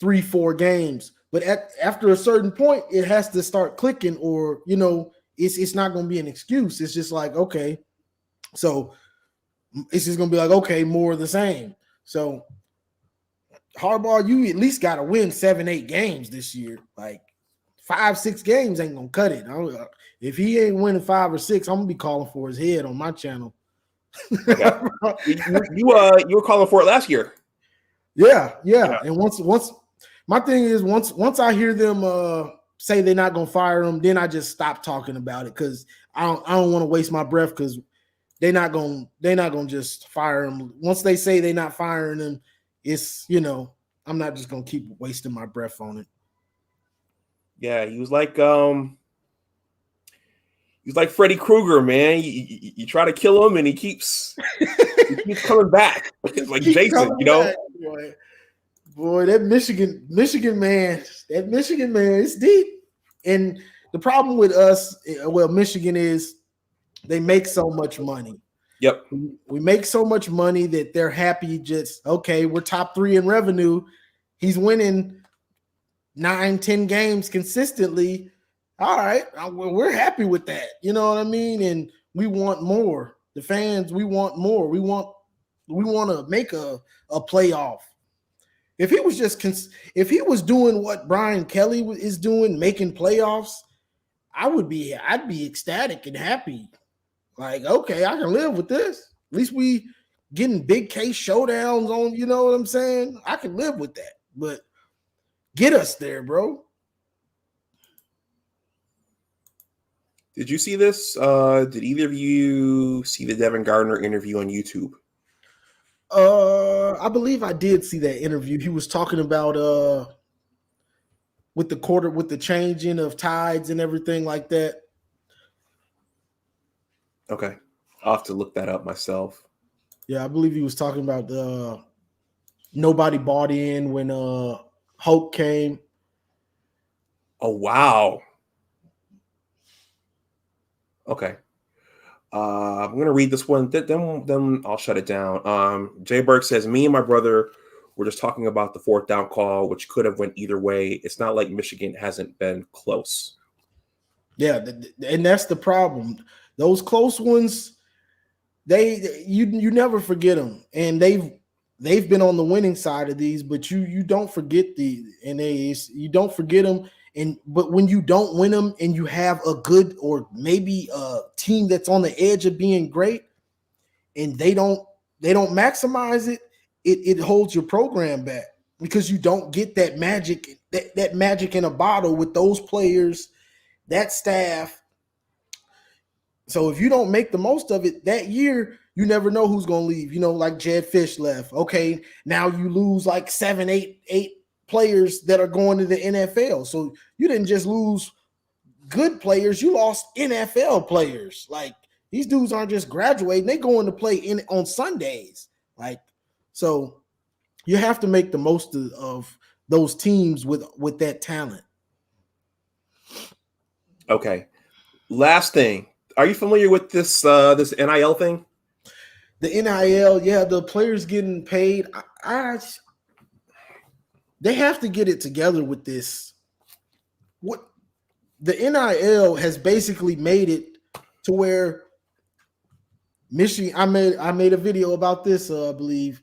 3-4 games. But after a certain point, it has to start clicking, or it's not going to be an excuse. It's just like, okay, so it's just going to be like, okay, more of the same. So Harbaugh, you at least got to win 7-8 games this year. Like 5-6 games ain't gonna cut it. If he ain't winning 5 or 6, I'm gonna be calling for his head on my channel. Okay. you were calling for it last year. Yeah. And once my thing is, once I hear them say they're not gonna fire him, then I just stop talking about it, because I don't want to waste my breath, because they're not gonna just fire him. Once they say they're not firing him, it's I'm not just gonna keep wasting my breath on it. Yeah, he was like Freddy Krueger, man. You try to kill him and he keeps coming back. It's like Jason, back, boy, that Michigan man, it's deep. And the problem with us, Michigan, is they make so much money. Yep. We make so much money that they're happy just, okay, we're top 3 in revenue. He's winning 9-10 games consistently. All right, we're happy with that. You know what I mean? And we want more. The fans, we want more. We want to make a playoff. If he was doing what Brian Kelly is doing, making playoffs, I'd be ecstatic and happy. Like, okay, I can live with this. At least we getting big case showdowns on, you know what I'm saying? I can live with that. But get us there, bro. Did you see this? Did either of you see the Devin Gardner interview on YouTube? I believe I did see that interview. He was talking about with the changing of tides and everything like that. Okay. I'll have to look that up myself. Yeah, I believe he was talking about nobody bought in when Hope came. Oh, wow. Okay. I'm going to read this one. Then I'll shut it down. Jay Berg says, me and my brother were just talking about the 4th down call, which could have went either way. It's not like Michigan hasn't been close. Yeah, and that's the problem. Those close ones, you never forget them, and they've been on the winning side of these, but you don't forget you don't forget them. But when you don't win them and you have a good, or maybe a team that's on the edge of being great, and they don't maximize it, it holds your program back, because you don't get that magic, that magic in a bottle with those players, that staff. So if you don't make the most of it that year, you never know who's going to leave. Like Jed Fish left. Okay, now you lose like 7, 8 players that are going to the NFL. So you didn't just lose good players, you lost NFL players. Like, these dudes aren't just graduating, they going to play on Sundays. Like, so you have to make the most of those teams with that talent. Okay. Last thing. Are you familiar with this NIL thing? The NIL, yeah, the players getting paid. They have to get it together with this. What the NIL has basically made it to where Michigan. I made a video about this. I believe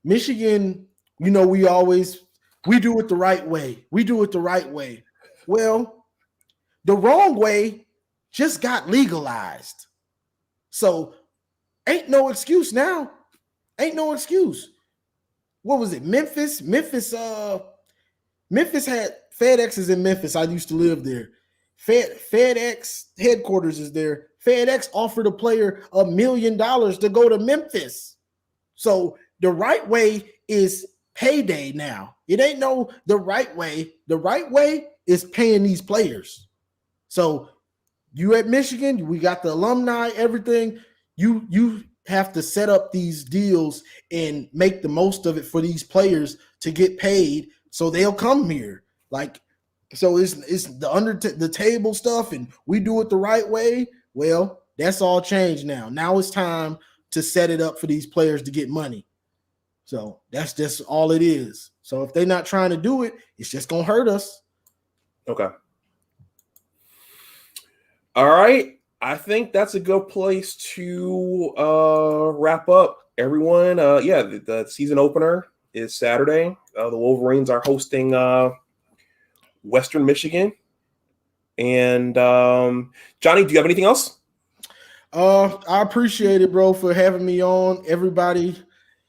Michigan. We do it the right way. We do it the right way. Well, the wrong way just got legalized. So ain't no excuse now. Ain't no excuse. What was it? Memphis had FedEx is in Memphis. I used to live there. FedEx headquarters is there. FedEx offered a player $1 million to go to Memphis. So the right way is payday now. It ain't the right way. The right way is paying these players. So you at Michigan, we got the alumni, everything. You have to set up these deals and make the most of it for these players to get paid so they'll come here. Like, so it's the under the table stuff and we do it the right way. Well, that's all changed now. Now it's time to set it up for these players to get money. So that's just all it is. So if they're not trying to do it, it's just going to hurt us. Okay. All right. I think that's a good place to wrap up, everyone. The season opener is Saturday. The Wolverines are hosting Western Michigan. And Johnny, do you have anything else? I appreciate it, bro, for having me on. Everybody,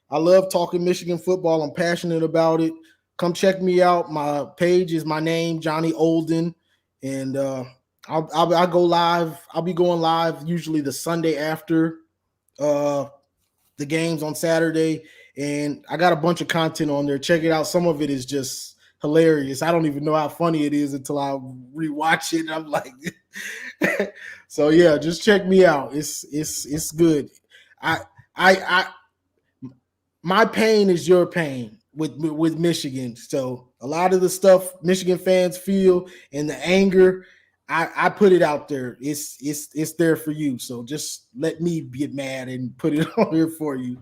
I love talking Michigan football. I'm passionate about it. Come check me out. My page is my name, Johnny Olden, and I'll go live. I'll be going live usually the Sunday after the games on Saturday, and I got a bunch of content on there. Check it out. Some of it is just hilarious. I don't even know how funny it is until I rewatch it. I'm like, so yeah, just check me out. It's good. My pain is your pain with Michigan. So a lot of the stuff Michigan fans feel and the anger, I put it out there. It's there for you. So just let me get mad and put it on here for you.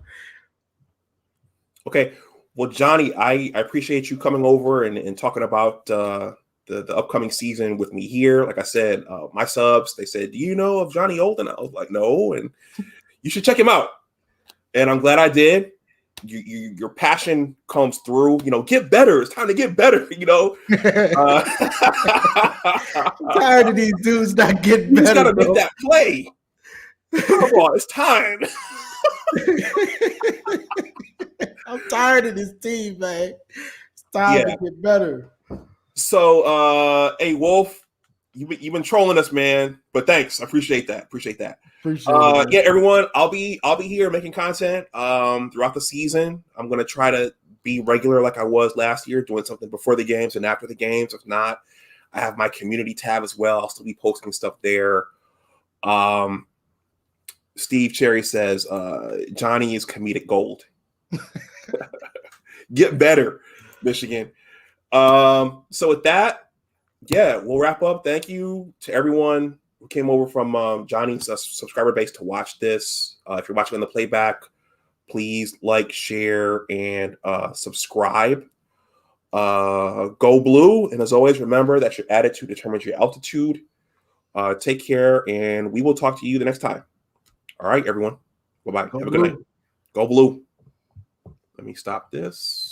Okay. Well, Johnny, I appreciate you coming over and talking about the upcoming season with me here. Like I said, my subs, they said, do you know of Johnny Olden? I was like, no, and you should check him out. And I'm glad I did. Your passion comes through. Get better. It's time to get better. I'm tired of these dudes not getting better. You just got to make that play. Come on, it's time. I'm tired of this team, man. It's time to get better. So, hey, Wolf, you've been trolling us, man. But thanks, I appreciate that. Appreciate it. Yeah, everyone, I'll be here making content throughout the season. I'm gonna try to be regular like I was last year, doing something before the games and after the games. If not, I have my community tab as well. I'll still be posting stuff there. Steve Cherry says Johnny is comedic gold. Get better, Michigan. So with that, yeah, we'll wrap up. Thank you to everyone who came over from Johnny's subscriber base to watch this. If you're watching on the playback, please like, share, and subscribe. Go blue. And as always, remember that your attitude determines your altitude. Take care, and we will talk to you the next time. All right, everyone. Bye-bye. Have a good night. Go blue. Let me stop this.